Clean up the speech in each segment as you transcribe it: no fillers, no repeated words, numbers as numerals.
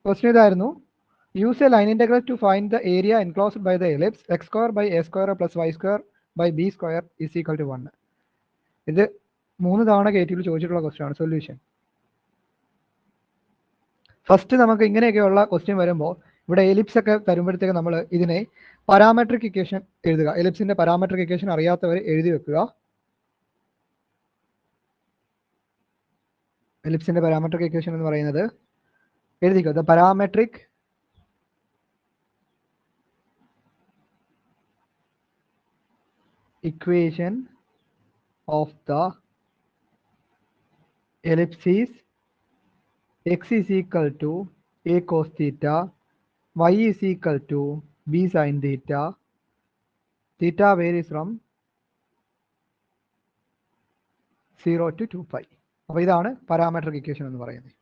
Question ഇതായിരുന്നു, use a line integral to find the area enclosed by the ellipse x square by a square plus y square by b square is equal to 1. ഇത് 3 തവണ കയറ്റിയിൽ ചോദിച്ചിട്ടുള്ള question ആണ്. Solution first നമുക്ക് ഇങ്ങനെയൊക്കെയുള്ള question വരുമ്പോൾ ഇവിടെ ellipse ഒക്കെ തരുമ്പോഴത്തേക്ക് നമ്മൾ ഇതിനെ പാരാമെട്രിക് ഇക്വേഷൻ എഴുതുക. എലിപ്സിന്റെ പാരാമെട്രിക് ഇക്വേഷൻ അറിയാത്തവർ എഴുതി വെക്കുക. എലിപ്സിന്റെ പാരാമെട്രിക് ഇക്വേഷൻ എന്ന് പറയുന്നത് എഴുതിക്കുക, the parametric equation of the ellipse is x is equal to a cos theta, y is equal to b sin theta, theta varies from 0 to 2 pi. അപ്പോൾ ഇതാണ് parametric equation എന്ന് പറയുന്നത്.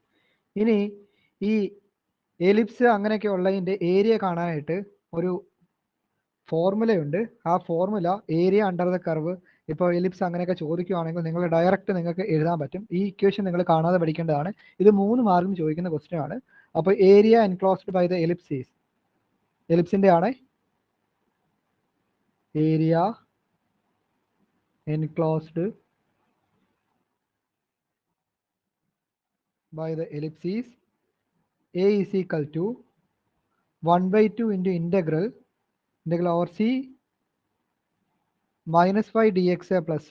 ഇനി ഈ എലിപ്സ് അങ്ങനെയൊക്കെ ഉള്ളതിൻ്റെ ഏരിയ കാണാനായിട്ട് ഒരു ഫോർമുലയുണ്ട്. ആ formula area under the curve, ഇപ്പോൾ എലിപ്സ് അങ്ങനെയൊക്കെ ചോദിക്കുകയാണെങ്കിൽ നിങ്ങൾ ഡയറക്റ്റ് നിങ്ങൾക്ക് എഴുതാൻ പറ്റും. ഈ ഇക്വേഷൻ നിങ്ങൾ കാണാതെ പഠിക്കേണ്ടതാണ്. ഇത് 3 മാർക്കിന് ചോദിക്കുന്ന ക്വസ്റ്റ്യൻ ആണ്. അപ്പോൾ area enclosed by the ellipses, എലിപ്സിന്റെ ആണ് area enclosed by the ellipses a is equal to 1/2 into integral over c minus 5 dx plus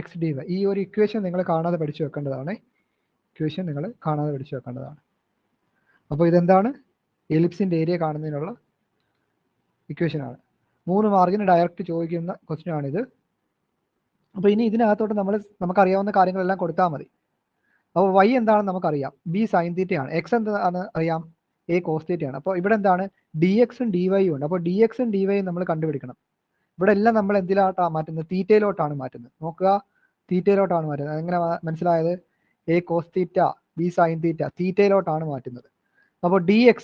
x dy. ഈ ഒരു ഇക്വേഷൻ നിങ്ങൾ കാണാതെ പഠിച്ചു വെക്കേണ്ടതാണ്. ഇക്വേഷൻ നിങ്ങൾ കാണാതെ പഠിച്ചു വെക്കേണ്ടതാണ്. അപ്പോൾ ഇതെന്താണ്? എലിപ്സിന്റെ ഏരിയ കാണുന്നതിനുള്ള ഇക്വേഷൻ ആണ്. 3 മാർക്കിന് ഡയറക്റ്റ് ചോദിക്കുന്ന ക്വസ്റ്റ്യൻ ആണിത്. അപ്പോൾ ഇനി ഇതിനകത്തോട്ട് നമുക്കറിയാവുന്ന കാര്യങ്ങളെല്ലാം കൊടുത്താൽ മതി. അപ്പോൾ y എന്താണെന്ന് നമുക്കറിയാം, b സൈൻ തീറ്റയാണ്. x എന്താണ് അറിയാം, a കോസ് തീറ്റയാണ്. അപ്പോൾ ഇവിടെ എന്താണ്, dx ഉം dy ഉം ഉണ്ട്. അപ്പോൾ dx ഉം dy ഉം നമ്മൾ കണ്ടുപിടിക്കണം. ഇവിടെ എല്ലാം നമ്മൾ എന്തിലോട്ടാണ് മാറ്റുന്നത്, തീറ്റയിലോട്ടാണ് മാറ്റുന്നത്. നോക്കുക, തീറ്റയിലോട്ടാണ് മാറ്റുന്നത്. എങ്ങനെ മനസ്സിലായത്? a cos theta b sine theta, തീറ്റയിലോട്ടാണ് മാറ്റുന്നത്. അപ്പോൾ dx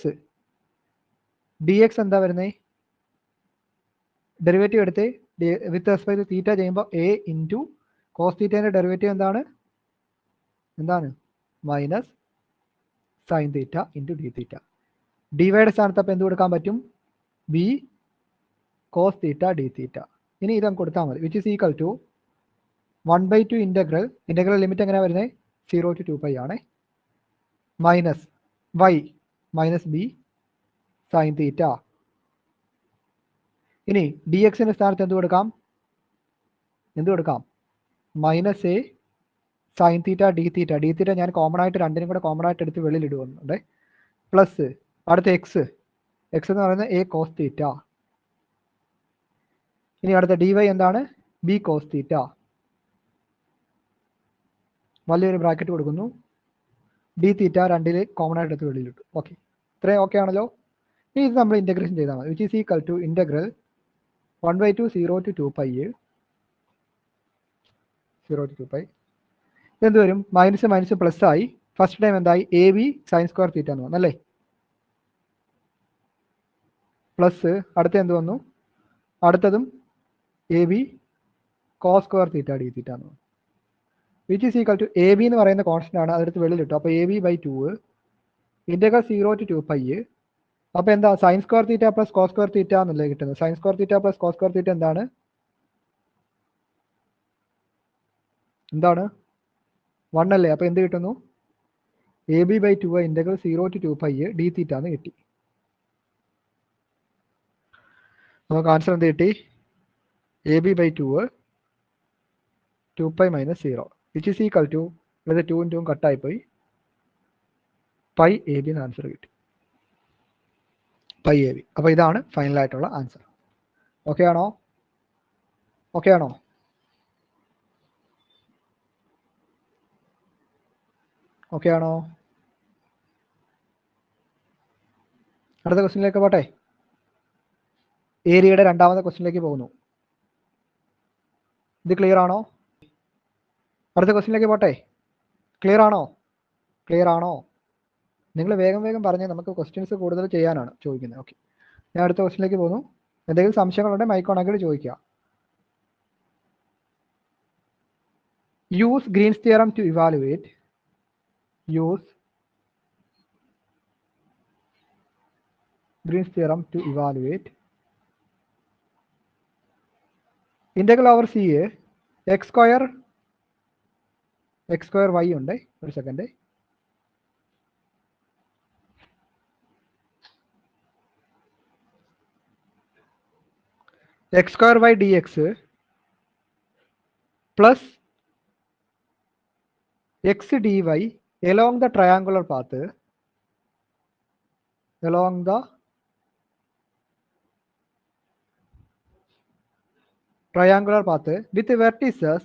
എന്താ വരുന്നത്, ഡെറിവേറ്റീവ് എടുത്ത് വിത്ത് റെസ്പെക്ട് ടു തീറ്റ ചെയ്യുമ്പോൾ a ഇൻറ്റു കോസ് തീറ്റേൻ്റെ ഡെറിവേറ്റീവ് എന്താണ് minus sine theta into D theta. ഡിവൈയുടെ സ്ഥാനത്ത് അപ്പോൾ എന്ത് കൊടുക്കാൻ പറ്റും, B cos theta D theta. ഇനി ഇതങ്ങ് കൊടുത്താൽ മതി, which is equal to 1/2 integral limit എങ്ങനെയാണ് വരുന്നത്, 0 to 2 pi ആണ്, minus y minus B sine theta. ഇനി ഡി എക്സിൻ്റെ സ്ഥാനത്ത് എന്ത് കൊടുക്കാം, minus A sine theta D theta. D theta ഞാൻ കോമൺ ആയിട്ട് രണ്ടിനും കൂടെ കോമൺ ആയിട്ട് എടുത്ത് വെളിയിൽ ഇടുന്നുണ്ട്. പ്ലസ് അടുത്ത എക്സ് എന്ന് പറയുന്നത് എ കോസ് തീറ്റ. ഇനി അടുത്ത ഡി വൈ എന്താണ്, ബി കോസ് തീറ്റ. വലിയൊരു ബ്രാക്കറ്റ് കൊടുക്കുന്നു, ഡി തീറ്റ രണ്ടിൽ കോമൺ ആയിട്ട് എടുത്ത് വെളിയിലിട്ടു. ഓക്കെ, ഇത്രയും ഓക്കെ ആണല്ലോ. ഇനി ഇത് നമ്മൾ ഇൻ്റഗ്രേഷൻ ചെയ്താൽ മതി, which is equal to integral 1/2 0 to 2 pi 0 to 2 pi. എന്ത് വരും, മൈനസ് മൈനസ് പ്ലസ് ആയി. ഫസ്റ്റ് ടൈം എന്തായി, a b sine square theta എന്ന് വന്നു അല്ലേ, പ്ലസ് അടുത്ത എന്ത് വന്നു, അടുത്തതും a b cos square theta D theta എന്ന് വന്നു. Which is equal to a b എന്ന് പറയുന്ന കോൺസ്റ്റന്റ് ആണ്, അതെടുത്ത് വെളിയിലിട്ടു. അപ്പോൾ a b by 2 integral 0 to 2 pi. അപ്പോൾ എന്താ, sine square theta plus cos square theta എന്നല്ലേ കിട്ടുന്നത്. Sine square theta plus cos square theta എന്താണ് 1 അല്ലേ. അപ്പോൾ എന്ത് കിട്ടുന്നു, a b by 2 integral 0 to 2 pi d theta എന്ന് കിട്ടി. നമുക്ക് ആൻസർ എന്ത് കിട്ടി, a b by 2 pi minus 0 which is equal to, ഇവിടെ 2 ഉം 2 ഉം കട്ടായിപ്പോയി, പൈ എ ബി എന്ന് ആൻസർ കിട്ടി, പൈ എ ബി. അപ്പോൾ ഇതാണ് ഫൈനലായിട്ടുള്ള ആൻസർ. ഓക്കെ ആണോ? ഓക്കെ ആണോ? ഓക്കെ ആണോ? അടുത്ത ക്വസ്റ്റ്യനിലേക്ക് പോട്ടെ. ഏരിയയുടെ രണ്ടാമത്തെ ക്വസ്റ്റ്യനിലേക്ക് പോകുന്നു. ഇത് ക്ലിയർ ആണോ? അടുത്ത ക്വസ്റ്റ്യനിലേക്ക് പോട്ടെ. ക്ലിയർ ആണോ? നിങ്ങൾ വേഗം പറഞ്ഞ് നമുക്ക് ക്വസ്റ്റ്യൻസ് കൂടുതൽ ചെയ്യാനാണ് ചോദിക്കുന്നത്. ഓക്കെ, ഞാൻ അടുത്ത ക്വസ്റ്റ്യനിലേക്ക് പോകുന്നു. എന്തെങ്കിലും സംശയങ്ങളുണ്ടെങ്കിൽ മൈക്ക് ഓൺ ആക്കി ചോദിക്കുക. Use Green's theorem to evaluate Green's theorem to evaluate. Integral over CA x square y ഉണ്ട്. ഒരു second. x square y dx plus x dy along the triangular path with vertices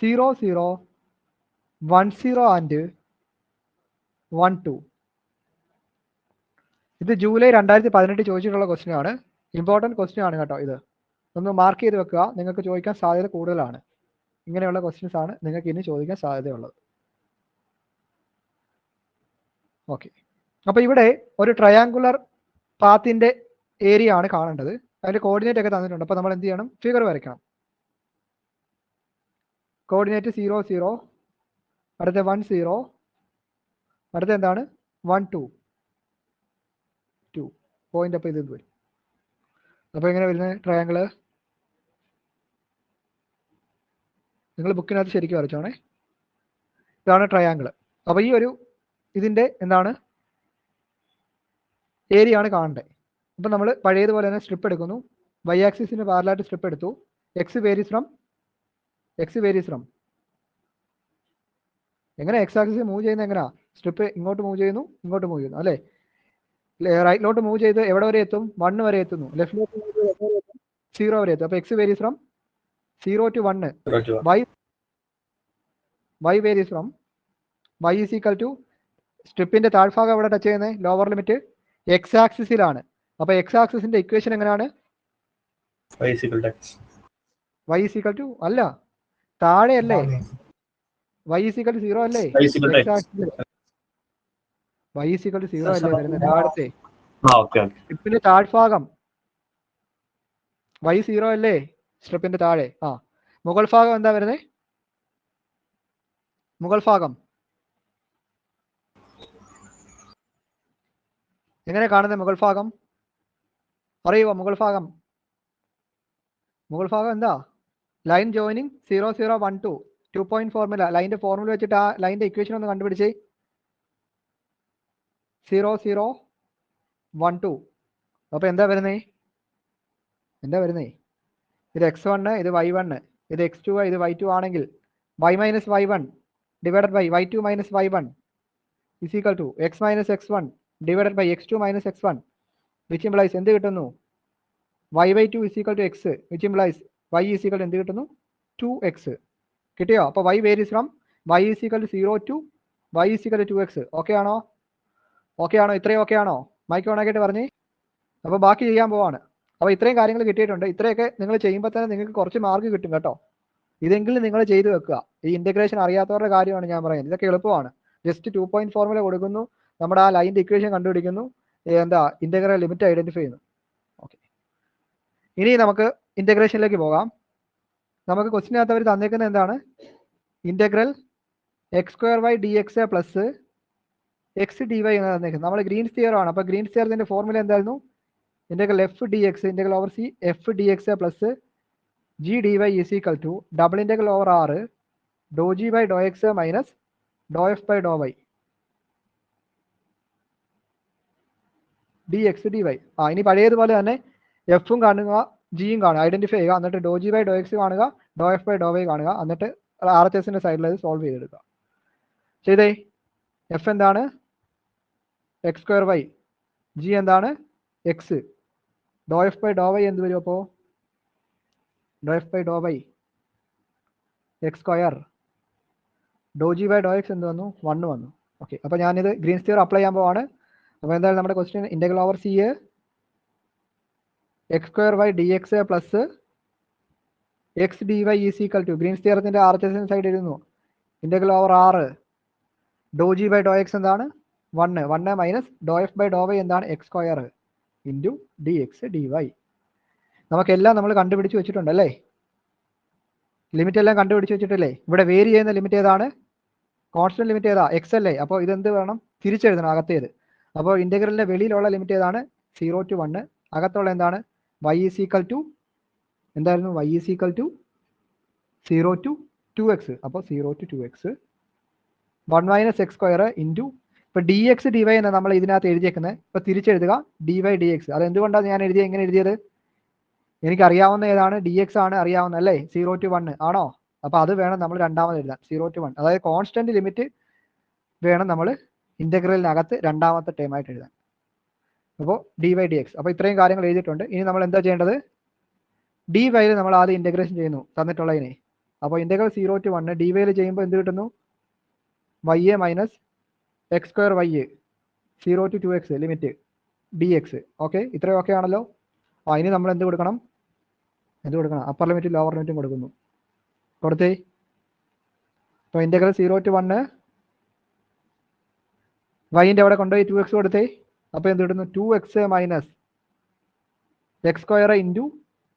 0, 0, 1, 0 and 1, 2. ഇത് July 2018 ചോദിച്ചിട്ടുള്ള question ആണ്. Important question ആണ് കേട്ടോ. ഇത് ഒന്ന് mark ചെയ്ത് വെക്കുക. നിങ്ങൾക്ക് ചോദിക്കാൻ സാധ്യത കൂടുതലാണ്. ഇങ്ങനെയുള്ള ക്വസ്റ്റ്യൻസ് ആണ് നിങ്ങൾക്ക് ഇനി ചോദിക്കാൻ സാധ്യതയുള്ളത്. ഓക്കെ, അപ്പോൾ ഇവിടെ ഒരു ട്രയാങ്കുലർ പാത്തിന്റെ ഏരിയ ആണ് കാണേണ്ടത്. അതിന്റെ കോർഡിനേറ്റ് ഒക്കെ തന്നിട്ടുണ്ട്. അപ്പോൾ നമ്മൾ എന്ത് ചെയ്യണം? ഫിഗർ വരയ്ക്കണം. കോർഡിനേറ്റ് 0, 0, അടുത്ത 1, 0, അടുത്ത എന്താണ് 1, 2, 2 പോയിന്റ്. അപ്പോൾ ഇത് വരും. അപ്പോൾ എങ്ങനെ വരുന്നത് ട്രയാങ്കിള്? നിങ്ങൾ ബുക്കിനകത്ത് ശരിക്കും വരച്ചോണേ. ഇതാണ് ട്രയാങ്കിള്. അപ്പോൾ ഈ ഒരു ഇതിന്റെ എന്താണ് ഏരിയ ആണ് കാണേണ്ടത്. അപ്പം നമ്മൾ പഴയതുപോലെ തന്നെ സ്ട്രിപ്പ് എടുക്കുന്നു. വൈ ആക്സിസിന് പാരലായിട്ട് സ്ട്രിപ്പ് എടുത്തു. എക്സ് വേരീസ് ഫ്രം എങ്ങനെ എക്സ് ആക്സിസ് മൂവ് ചെയ്യുന്നത് എങ്ങനെയാ? സ്ട്രിപ്പ് ഇങ്ങോട്ട് മൂവ് ചെയ്യുന്നു, ഇങ്ങോട്ട് മൂവ് ചെയ്യുന്നു അല്ലേ? റൈറ്റിലോട്ട് മൂവ് ചെയ്ത് എവിടെ വരെ എത്തും? 1 വരെ എത്തുന്നു. ലെഫ്റ്റിലോട്ട് മൂവ് ചെയ്ത് 0 വരെ എത്തും. അപ്പോൾ x varies from 0 to 1. Y varies from y is equal to സ്ട്രിപ്പിന്റെ താഴ്ഭാഗം എവിടെ ടച്ച് ചെയ്യുന്നത്? ലോവർ ലിമിറ്റ് എക്സ് ആക്സിസിലാണ്. അപ്പോൾ എക്സ് ആക്സിസിന്റെ ഇക്വേഷൻ എങ്ങനെയാണ്? y ഈസ് ഈക്വൽ ടു അല്ല, താഴെ അല്ലേ? y ഈസ് ഈക്വൽ ടു 0 അല്ലേ? y ഈസ് ഈക്വൽ ടു 0 അല്ലേ വരുന്നത്? താഴത്തെ സ്ട്രിപ്പിന്റെ താഴ്ഭാഗം y 0 അല്ലേ? സ്ട്രിപ്പിന്റെ താഴെ. മുകൾ ഭാഗം എന്താ വരുന്നത്? മുകൾ ഭാഗം എങ്ങനെ കാണുന്നത്? മുകൾ ഭാഗം അറിയുമോ? മുകൾ ഭാഗം എന്താ? Line joining 0, 0, 1, 2 2 formula. ലൈൻ്റെ ഫോർമുല വെച്ചിട്ട് ആ ലൈൻ്റെ ഇക്വേഷൻ ഒന്ന് കണ്ടുപിടിച്ചേ. 0, 0, 1, 2. അപ്പോൾ എന്താ വരുന്നേ? ഇത് x1, ഇത് y1, ഇത് x2, ഇത് y2 ആണെങ്കിൽ y minus y1 divided by y2 minus y1 is equal to x minus x1 divided by x2 minus x1 which implies എന്ത് കിട്ടുന്നു? y/2 is equal to x which implies y is equal to എന്ത് കിട്ടുന്നു? 2x കിട്ടിയോ? അപ്പോൾ y varies from y is equal to 0 to y is equal to 2x. Okay ആണോ? ഇത്രയും okay ആണോ? Mic on ആക്കിയിട്ട് പറഞ്ഞേ. അപ്പോൾ ബാക്കി ചെയ്യാൻ പോവാണ്. അപ്പോൾ ഇത്രയും കാര്യങ്ങൾ കിട്ടിയിട്ടുണ്ട്. ഇത്രയൊക്കെ നിങ്ങൾ ചെയ്യുമ്പോൾ തന്നെ നിങ്ങൾക്ക് കുറച്ച് മാർക്ക് കിട്ടും കേട്ടോ. ഇതെങ്കിലും നിങ്ങൾ ചെയ്തു വെക്കുക. ഈ ഇൻ്റഗ്രേഷൻ അറിയാത്തവരുടെ കാര്യമാണ് ഞാൻ പറയുന്നത്. ഇതൊക്കെ എളുപ്പമാണ്. ജസ്റ്റ് 2 ഫോർമുല കൊടുക്കുന്നു, നമ്മുടെ ആ ലൈൻ്റെ ഇക്വേഷൻ കണ്ടുപിടിക്കുന്നു, ഇൻ്റഗ്രൽ ലിമിറ്റ് ഐഡന്റിഫൈ ചെയ്യുന്നു. ഓക്കെ, ഇനി നമുക്ക് ഇൻ്റഗ്രേഷനിലേക്ക് പോകാം. നമുക്ക് ക്വസ്റ്റിനകത്ത് അവർ തന്നേക്കുന്നത് എന്താണ്? Integral x² y dx plus x dy എന്ന് തന്നേക്കുന്നത്. നമ്മൾ ഗ്രീൻസ് തിയറം ആണ്. അപ്പോൾ ഗ്രീൻസ് തിയറത്തിൻ്റെ ഫോർമുല എന്തായിരുന്നു? Integral f d x integral over c f d x plus g d y is equal to double integral over r Dr g by Dr x minus Dr f by Dr Y d x d y. ഇനി പഴയതുപോലെ തന്നെ എഫും കാണുക, ജിയും കാണുക, identify ചെയ്യുക. എന്നിട്ട് ഡോ g by Dr X കാണുക, ഡോ എഫ് ബൈ ഡോ വൈ കാണുക. എന്നിട്ട് ആർ എച്ച് എസിന്റെ സൈഡിൽ അത് സോൾവ് ചെയ്തെടുക്കുക. ചെയ്തേ. എഫ് എന്താണ്? x² y. ജി എന്താണ്? X. Do f by Dr y എന്ത് വരും? അപ്പോൾ ഡോ f by Dr y x². Do g by Dr x എന്ത് വന്നു? 1 വന്നു. ഓക്കെ, അപ്പോൾ ഞാനിത് ഗ്രീൻസ് തിയറം അപ്ലൈ ചെയ്യാൻ പോവാണ്. അപ്പോൾ എന്തായാലും നമ്മുടെ question integral over c x² y dx plus x dy is equal to Green's തിയറത്തിൻ്റെ ആർ എച്ച് എസിൻ്റെ സൈഡ് എഴുതുന്നു. Integral over r Dr g by Dr x എന്താണ്? 1 minus Dr f by Dr y എന്താണ്? x² into d x d y. നമുക്കെല്ലാം നമ്മൾ കണ്ടുപിടിച്ച് വെച്ചിട്ടുണ്ട് അല്ലേ? ലിമിറ്റ് എല്ലാം കണ്ടുപിടിച്ച് വെച്ചിട്ടില്ലേ? ഇവിടെ വേരി ചെയ്യുന്ന ലിമിറ്റ് ഏതാണ്? കോൺസ്റ്റന്റ് ലിമിറ്റ് ഏതാ? എക്സ് അല്ലേ? അപ്പോൾ ഇതെന്ത് വേണം? തിരിച്ചെഴുതണം അകത്തേത്. അപ്പോൾ ഇന്റഗ്രലിന്റെ വെളിയിലുള്ള ലിമിറ്റ് ഏതാണ്? 0 to 1. അകത്തുള്ള എന്താണ്? y ഈസ് ഈക്വൽ ടു എന്തായിരുന്നു? y is equal to 0 to 2x. അപ്പോൾ 0 to 2x 1 minus x square into ഇപ്പോൾ ഡി എക്സ് ഡി വൈ എന്നാണ് നമ്മൾ ഇതിനകത്ത് എഴുതിയേക്കുന്നത്. ഇപ്പോൾ തിരിച്ചെഴുതുക ഡി വൈ ഡി എക്സ്. അത് എന്തുകൊണ്ടാണ് ഞാൻ എങ്ങനെ എഴുതിയത്? എനിക്കറിയാവുന്ന ഏതാണ്? ഡി എക്സ് ആണ് അറിയാവുന്നത് അല്ലേ? 0 to 1 ആണോ? അപ്പോൾ അത് വേണം നമ്മൾ രണ്ടാമത് എഴുതാൻ. 0 to 1 അതായത് കോൺസ്റ്റന്റ് ലിമിറ്റ് വേണം നമ്മൾ ഇന്റഗ്രലിനകത്ത് രണ്ടാമത്തെ ടേം ആയിട്ട് എഴുതാൻ. അപ്പോൾ ഡി വൈ ഡി എക്സ്. അപ്പോൾ ഇത്രയും കാര്യങ്ങൾ എഴുതിയിട്ടുണ്ട്. ഇനി നമ്മൾ എന്താ ചെയ്യേണ്ടത്? ഡി വൈയിൽ നമ്മൾ ആദ്യം ഇന്റഗ്രേഷൻ ചെയ്യുന്നു തന്നിട്ടുള്ളതിനെ. അപ്പോൾ ഇന്റഗ്രൽ 0 to 1 ഡി വൈയിൽ ചെയ്യുമ്പോൾ എന്ത് കിട്ടുന്നു? Y a minus x square y a 0 to 2x limit d x. Okay, ഇത്രയും ഓക്കെ ആണല്ലോ. ഇനി നമ്മൾ എന്ത് കൊടുക്കണം? അപ്പർ ലിമിറ്റും ലോവർ ലിമിറ്റും കൊടുക്കുന്നു. കൊടുത്തേ. അപ്പോൾ ഇന്റഗ്രൽ 0 to 1 വൈൻ്റെ അവിടെ കൊണ്ടുപോയി 2x കൊടുത്തേ. അപ്പോൾ എന്ത് കിട്ടുന്നു? 2x minus x square into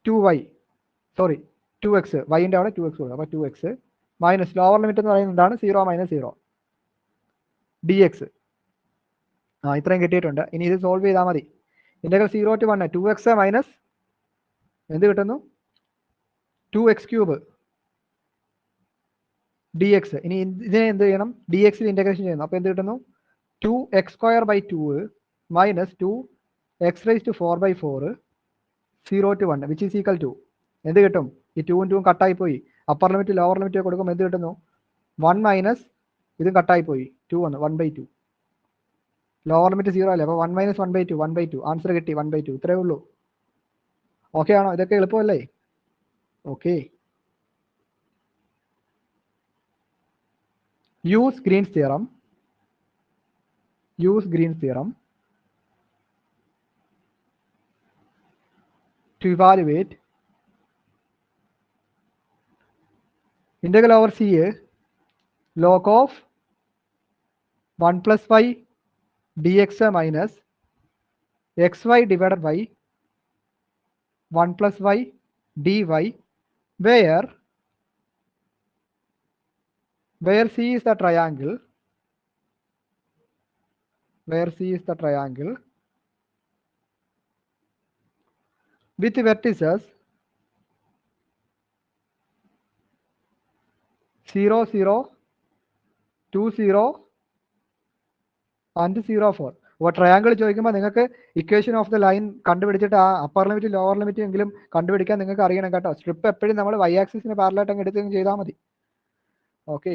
2y. Sorry 2x, വൈൻ്റെ അവിടെ 2x കൊടുക്കും. അപ്പോൾ 2x മൈനസ് ലോവർ ലിമിറ്റ് എന്ന് പറയുന്നത് എന്താണ്? 0 മൈനസ് 0 ഡി എക്സ്. ഇത്രയും കിട്ടിയിട്ടുണ്ട്. ഇനി ഇത് സോൾവ് ചെയ്താൽ മതി. ഇന്റഗ്രൽ 0 to 1 2x മൈനസ് എന്ത് കിട്ടുന്നു? 2x cube d x. ഇനി ഇതിനെ എന്ത് ചെയ്യണം? ഡി എക്സിൽ ഇന്റഗ്രേഷൻ ചെയ്യണം. അപ്പോൾ എന്ത് കിട്ടുന്നു? 2x square by 2 minus 2x raise to 4/4 0 to 1 which is equal to എന്ത് കിട്ടും? ഈ 2 ഉം 2 ഉം കട്ടായി പോയി. അപ്പർ ലിമിറ്റ് ലോവർ ലിമിറ്റ് കൊടുക്കുമ്പോൾ എന്ത് കിട്ടുന്നു? 1 മൈനസ് ഇതും കട്ടായി പോയി. 2 വന്നു 1/2. ലോവർ ലിമിറ്റ് 0 അല്ലേ? അപ്പോൾ 1 മൈനസ് 1/2 ആൻസർ കിട്ടി 1/2. ഇത്രയേ ഉള്ളൂ. ഓക്കെ ആണോ? ഇതൊക്കെ എളുപ്പമല്ലേ? Okay. Use Green's theorem to evaluate integral over CA log of 1 plus y dx minus xy divided by 1 plus y dy where C is the triangle with vertices 0, 0, 2, 0 and 0, 4. അപ്പോൾ triangle ചോദിക്കുമ്പോൾ നിങ്ങൾക്ക് equation of the line കണ്ടുപിടിച്ചിട്ട് ആ upper limit lower limit എങ്കിലും കണ്ടുപിടിക്കാൻ നിങ്ങൾക്ക് അറിയണം കേട്ടോ. സ്ട്രിപ്പ് എപ്പോഴും നമ്മൾ y ആക്സിസിന് പാരലായിട്ട് അങ്ങ് എടുത്ത് ചെയ്താൽ മതി. ഓക്കെ,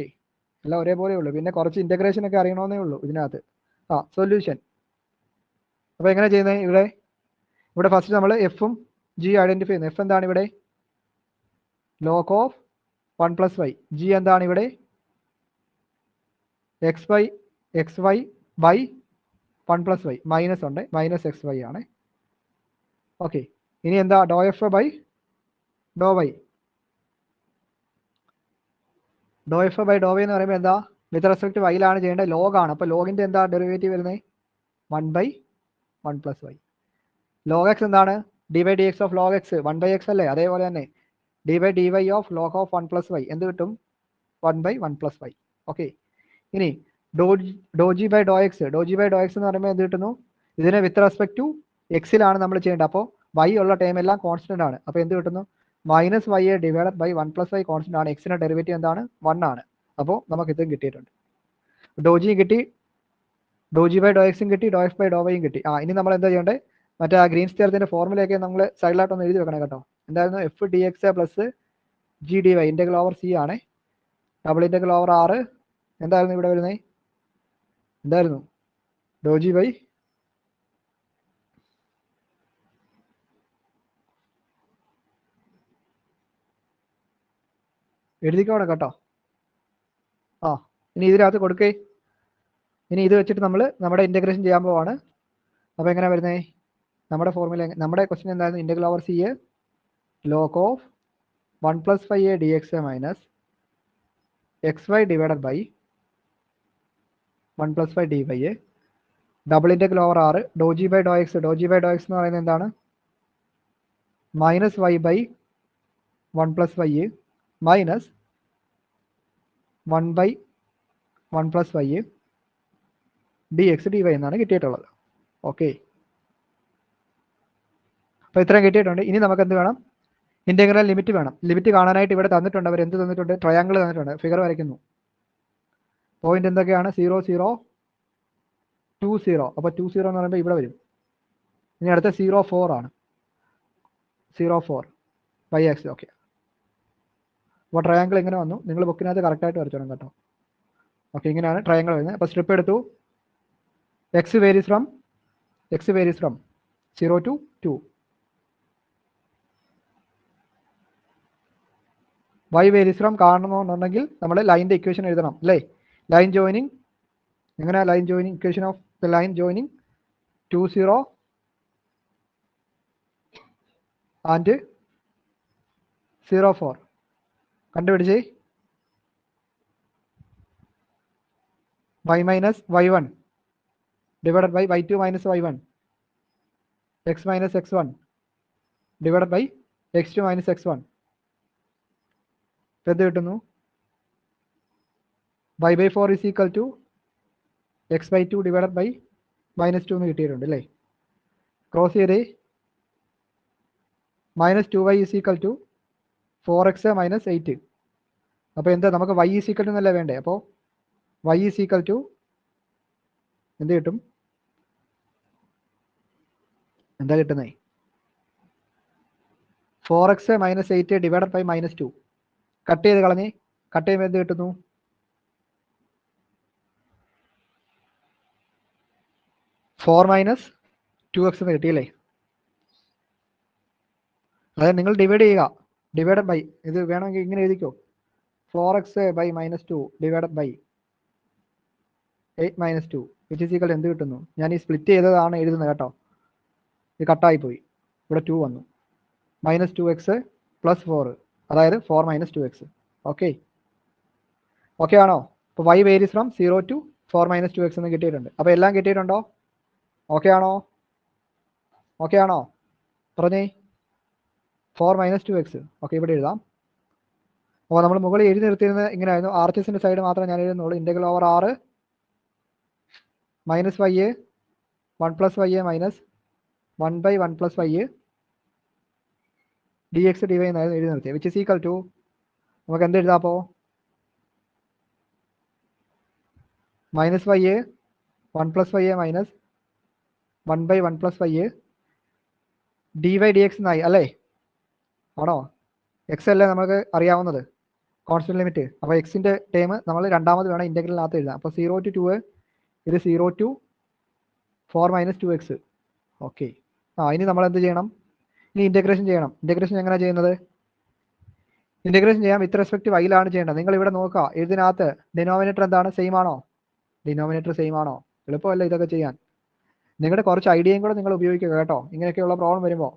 എല്ലാം ഒരേപോലെ ഉള്ളൂ. പിന്നെ കുറച്ച് ഇന്റഗ്രേഷൻ ഒക്കെ അറിയണമെന്നേ ഉള്ളൂ ഇതിനകത്ത്. സൊല്യൂഷൻ. അപ്പോൾ എങ്ങനെ ചെയ്യുന്നത്? ഇവിടെ ഫസ്റ്റ് നമ്മൾ എഫും ജി ഐഡന്റിഫൈ ചെയ്യുന്നു. എഫ് എന്താണ് ഇവിടെ? Log of 1 plus y. G എന്താണ് ഇവിടെ? X y by 1 plus y. Minus ഉണ്ട്, മൈനസ് എക്സ് വൈ ആണ്. ഓക്കെ, ഇനി എന്താ? Do f by Dr y. Do f by Dr y എന്ന് പറയുമ്പോൾ എന്താ? വിത്ത് റെസ്പെക്ട് വൈയിലാണ് ചെയ്യേണ്ടത്. ലോഗ് ആണ്. അപ്പോൾ ലോഗിന്റെ എന്താ ഡെറിവേറ്റീവ് വരുന്നത്? 1/1 plus y. ലോഗ് എക്സ് എന്താണ്? D by d x of log x 1/x അല്ലേ? അതേപോലെ തന്നെ d by d y of log of 1 plus y എന്ത് കിട്ടും? 1/1 plus y. ഓക്കെ, ഇനി ഡോ ജി ബൈ ഡോ എക്സ് എന്ന് പറയുമ്പോൾ എന്ത് കിട്ടുന്നു? ഇതിനെ വിത്ത് റെസ്പെക്ട് ടു എക്സിലാണ് നമ്മൾ ചെയ്യേണ്ടത്. അപ്പോൾ y ഉള്ള ടൈം എല്ലാം കോൺസ്റ്റന്റ് ആണ്. അപ്പോൾ എന്ത് കിട്ടുന്നു? Minus y a divided by 1 plus y constant ആണ്. എക്സിന്റെ ഡെറിവേറ്റീവ് എന്താണ്? 1 ആണ്. അപ്പോൾ നമുക്ക് ഇതും കിട്ടിയിട്ടുണ്ട്. ഡോ ജി കിട്ടി, ഡോ ജി ബൈ ഡോ എക്സും കിട്ടി, ഡോ എഫ് ബൈ ഡോ വൈയും കിട്ടി. ഇനി നമ്മൾ എന്താ ചെയ്യേണ്ടത്? മറ്റേ ആ ഗ്രീൻസ് തിയറത്തിന്റെ ഫോർമുലയൊക്കെ നമ്മൾ സൈഡിലായിട്ടൊന്ന് എഴുതി വെക്കണം കേട്ടോ. എന്തായിരുന്നു? F d x plus g d y integral over c ആണ്. ഡബിൾ ഇന്റഗ്രൽ ഓവർ ആർ എന്തായിരുന്നു ഇവിടെ വരുന്നത്? എന്തായിരുന്നു? ഡോ ജി ബൈ എഴുതിക്കോണം കേട്ടോ. ഇനി ഇതിനകത്ത് കൊടുക്കേ. ഇനി ഇത് വെച്ചിട്ട് നമ്മൾ നമ്മുടെ ഇന്റഗ്രേഷൻ ചെയ്യാൻ പോവാണ്. അപ്പോൾ എങ്ങനെ വരുന്നത്? നമ്മുടെ ഫോർമുല, നമ്മുടെ ക്വസ്റ്റ്യൻ എന്തായിരുന്നു? Integral over c a log of 1 plus 5a dx minus xy divided by 1 plus 5 dy. Double integral over r Dr g by Dr x എന്ന് പറയുന്നത് എന്താണ്? Minus y by 1 plus y minus 1/1 1 plus y d x d y എന്നാണ് കിട്ടിയിട്ടുള്ളത്. Okay, അപ്പോൾ ഇത്രയും കിട്ടിയിട്ടുണ്ട്. ഇനി നമുക്ക് എന്ത് വേണം? ഇൻ്റഗ്രൽ ലിമിറ്റ് വേണം. ലിമിറ്റ് കാണാനായിട്ട് ഇവിടെ തന്നിട്ടുണ്ട്. അവർ എന്ത് തന്നിട്ടുണ്ട്? ട്രയാങ്കിൾ തന്നിട്ടുണ്ട്. ഫിഗർ വരയ്ക്കുന്നു. പോയിന്റ് എന്തൊക്കെയാണ്? 0 0 2 0. അപ്പോൾ 2 0 എന്ന് പറയുമ്പോൾ ഇവിടെ വരും. ഇനി അടുത്ത 0 4 ആണ്. 0 4 വൈ ആക്സിസ്. ഓക്കെ, അപ്പോൾ ട്രയാങ്കിൾ ഇങ്ങനെ വന്നു. നിങ്ങൾ ബുക്കിനകത്ത് കറക്റ്റായിട്ട് വരച്ചോണം കേട്ടോ. ഓക്കെ, ഇങ്ങനെയാണ് ട്രയാങ്കിൾ വരുന്നത്. അപ്പോൾ സ്ട്രിപ്പ് എടുത്തു. X varies from 0 to 2. Y varies from കാണണമെന്നുണ്ടെങ്കിൽ നമ്മൾ ലൈനിൻ്റെ ഇക്വേഷൻ എഴുതണം അല്ലേ? ലൈൻ ജോയിനിങ് എങ്ങനെയാണ്? Line joining equation of the line joining 2 0 and 0 4 കണ്ടുപിടിച്ചേ. y minus y1 divided by y2 minus y1, x minus x1 divided by x2 minus x1. എന്ത് കിട്ടുന്നു? y by 4 is equal to x by 2 divided by minus 2 എന്ന് കിട്ടിയിട്ടുണ്ട് അല്ലേ? Cross ചെയ്തേ. minus 2y is equal to 4x minus 8. അപ്പോൾ എന്താ നമുക്ക് y is equal to എന്നല്ലേ വേണ്ടേ? അപ്പോൾ y is equal to എന്ത് കിട്ടും? എന്താ കിട്ടുന്നത്? 4x minus 8 divided by minus 2. Cut ചെയ്ത് കളഞ്ഞ്. കട്ട് ചെയ്യുമ്പോൾ എന്ത് കിട്ടുന്നു? 4 minus 2x എന്ന് കിട്ടിയല്ലേ? അതായത് നിങ്ങൾ ഡിവൈഡ് ചെയ്യുക. ഡിവൈഡ് ബൈ ഇത് വേണമെങ്കിൽ ഇങ്ങനെ എഴുതിക്കോ. 4x by minus 2 divided by 8 minus 2 which is equal എന്ത് കിട്ടുന്നു? ഞാൻ ഈ സ്പ്ലിറ്റ് ചെയ്തതാണ് എഴുതുന്നത് കേട്ടോ. ഇത് കട്ടായിപ്പോയി. ഇവിടെ 2 വന്നു. മൈനസ് 2x പ്ലസ് 4, അതായത് 4 minus 2x. ഓക്കെ, ഓക്കെ ആണോ? അപ്പോൾ y varies from 0 to 4 minus 2x എന്ന് കിട്ടിയിട്ടുണ്ട്. അപ്പോൾ എല്ലാം കിട്ടിയിട്ടുണ്ടോ? ഓക്കെ ആണോ? ഓക്കെ ആണോ? പറഞ്ഞേ. 4 minus 2x. ഓക്കെ, ഇവിടെ എഴുതാം. അപ്പോൾ നമ്മൾ മുകളിൽ എഴുതി നിർത്തിയിരുന്നത് ഇങ്ങനെയായിരുന്നു. RHSന്റെ സൈഡ് മാത്രമേ ഞാൻ എഴുതുന്നുള്ളൂ. Integral over r minus y 1 plus y minus 1 by 1 plus y dx dy എന്നായിരുന്നു എഴുതി നിർത്തിയത്. വിച്ച് ഇസ് ഈക്വൽ ടു നമുക്ക് എന്ത് എഴുതാം? അപ്പോൾ minus y 1 plus y minus 1 by 1 plus y dy dx എന്നായി അല്ലേ? ആണോ? എക്സ് അല്ലേ നമുക്ക് അറിയാവുന്നത്, കോൺസ്റ്റന്റ് ലിമിറ്റ്. അപ്പോൾ എക്സിൻ്റെ ടേം നമ്മൾ രണ്ടാമത് വേണം ഇൻ്റഗ്രലിനകത്ത് എഴുതാം. അപ്പോൾ 0 to 2 ഇത് 0 to 4 minus 2x. ഓക്കെ, ഇനി നമ്മൾ എന്ത് ചെയ്യണം? ഇനി ഇൻ്റഗ്രേഷൻ ചെയ്യണം. ഇൻ്റഗ്രേഷൻ എങ്ങനെയാണ് ചെയ്യുന്നത്? ഇൻ്റഗ്രേഷൻ ചെയ്യാൻ വിത്ത് റെസ്പെക്ട് വൈയിലാണ് ചെയ്യേണ്ടത്. നിങ്ങൾ ഇവിടെ നോക്കുക. ഇതിനകത്ത് ഡിനോമിനേറ്റർ എന്താണ്? സെയിം ആണോ? ഡിനോമിനേറ്റർ സെയിം ആണോ? എളുപ്പമല്ല ഇതൊക്കെ ചെയ്യാൻ. നിങ്ങളുടെ കുറച്ച് ഐഡിയയും കൂടെ നിങ്ങൾ ഉപയോഗിക്കുക കേട്ടോ, ഇങ്ങനെയൊക്കെയുള്ള പ്രോബ്ലം വരുമ്പോൾ.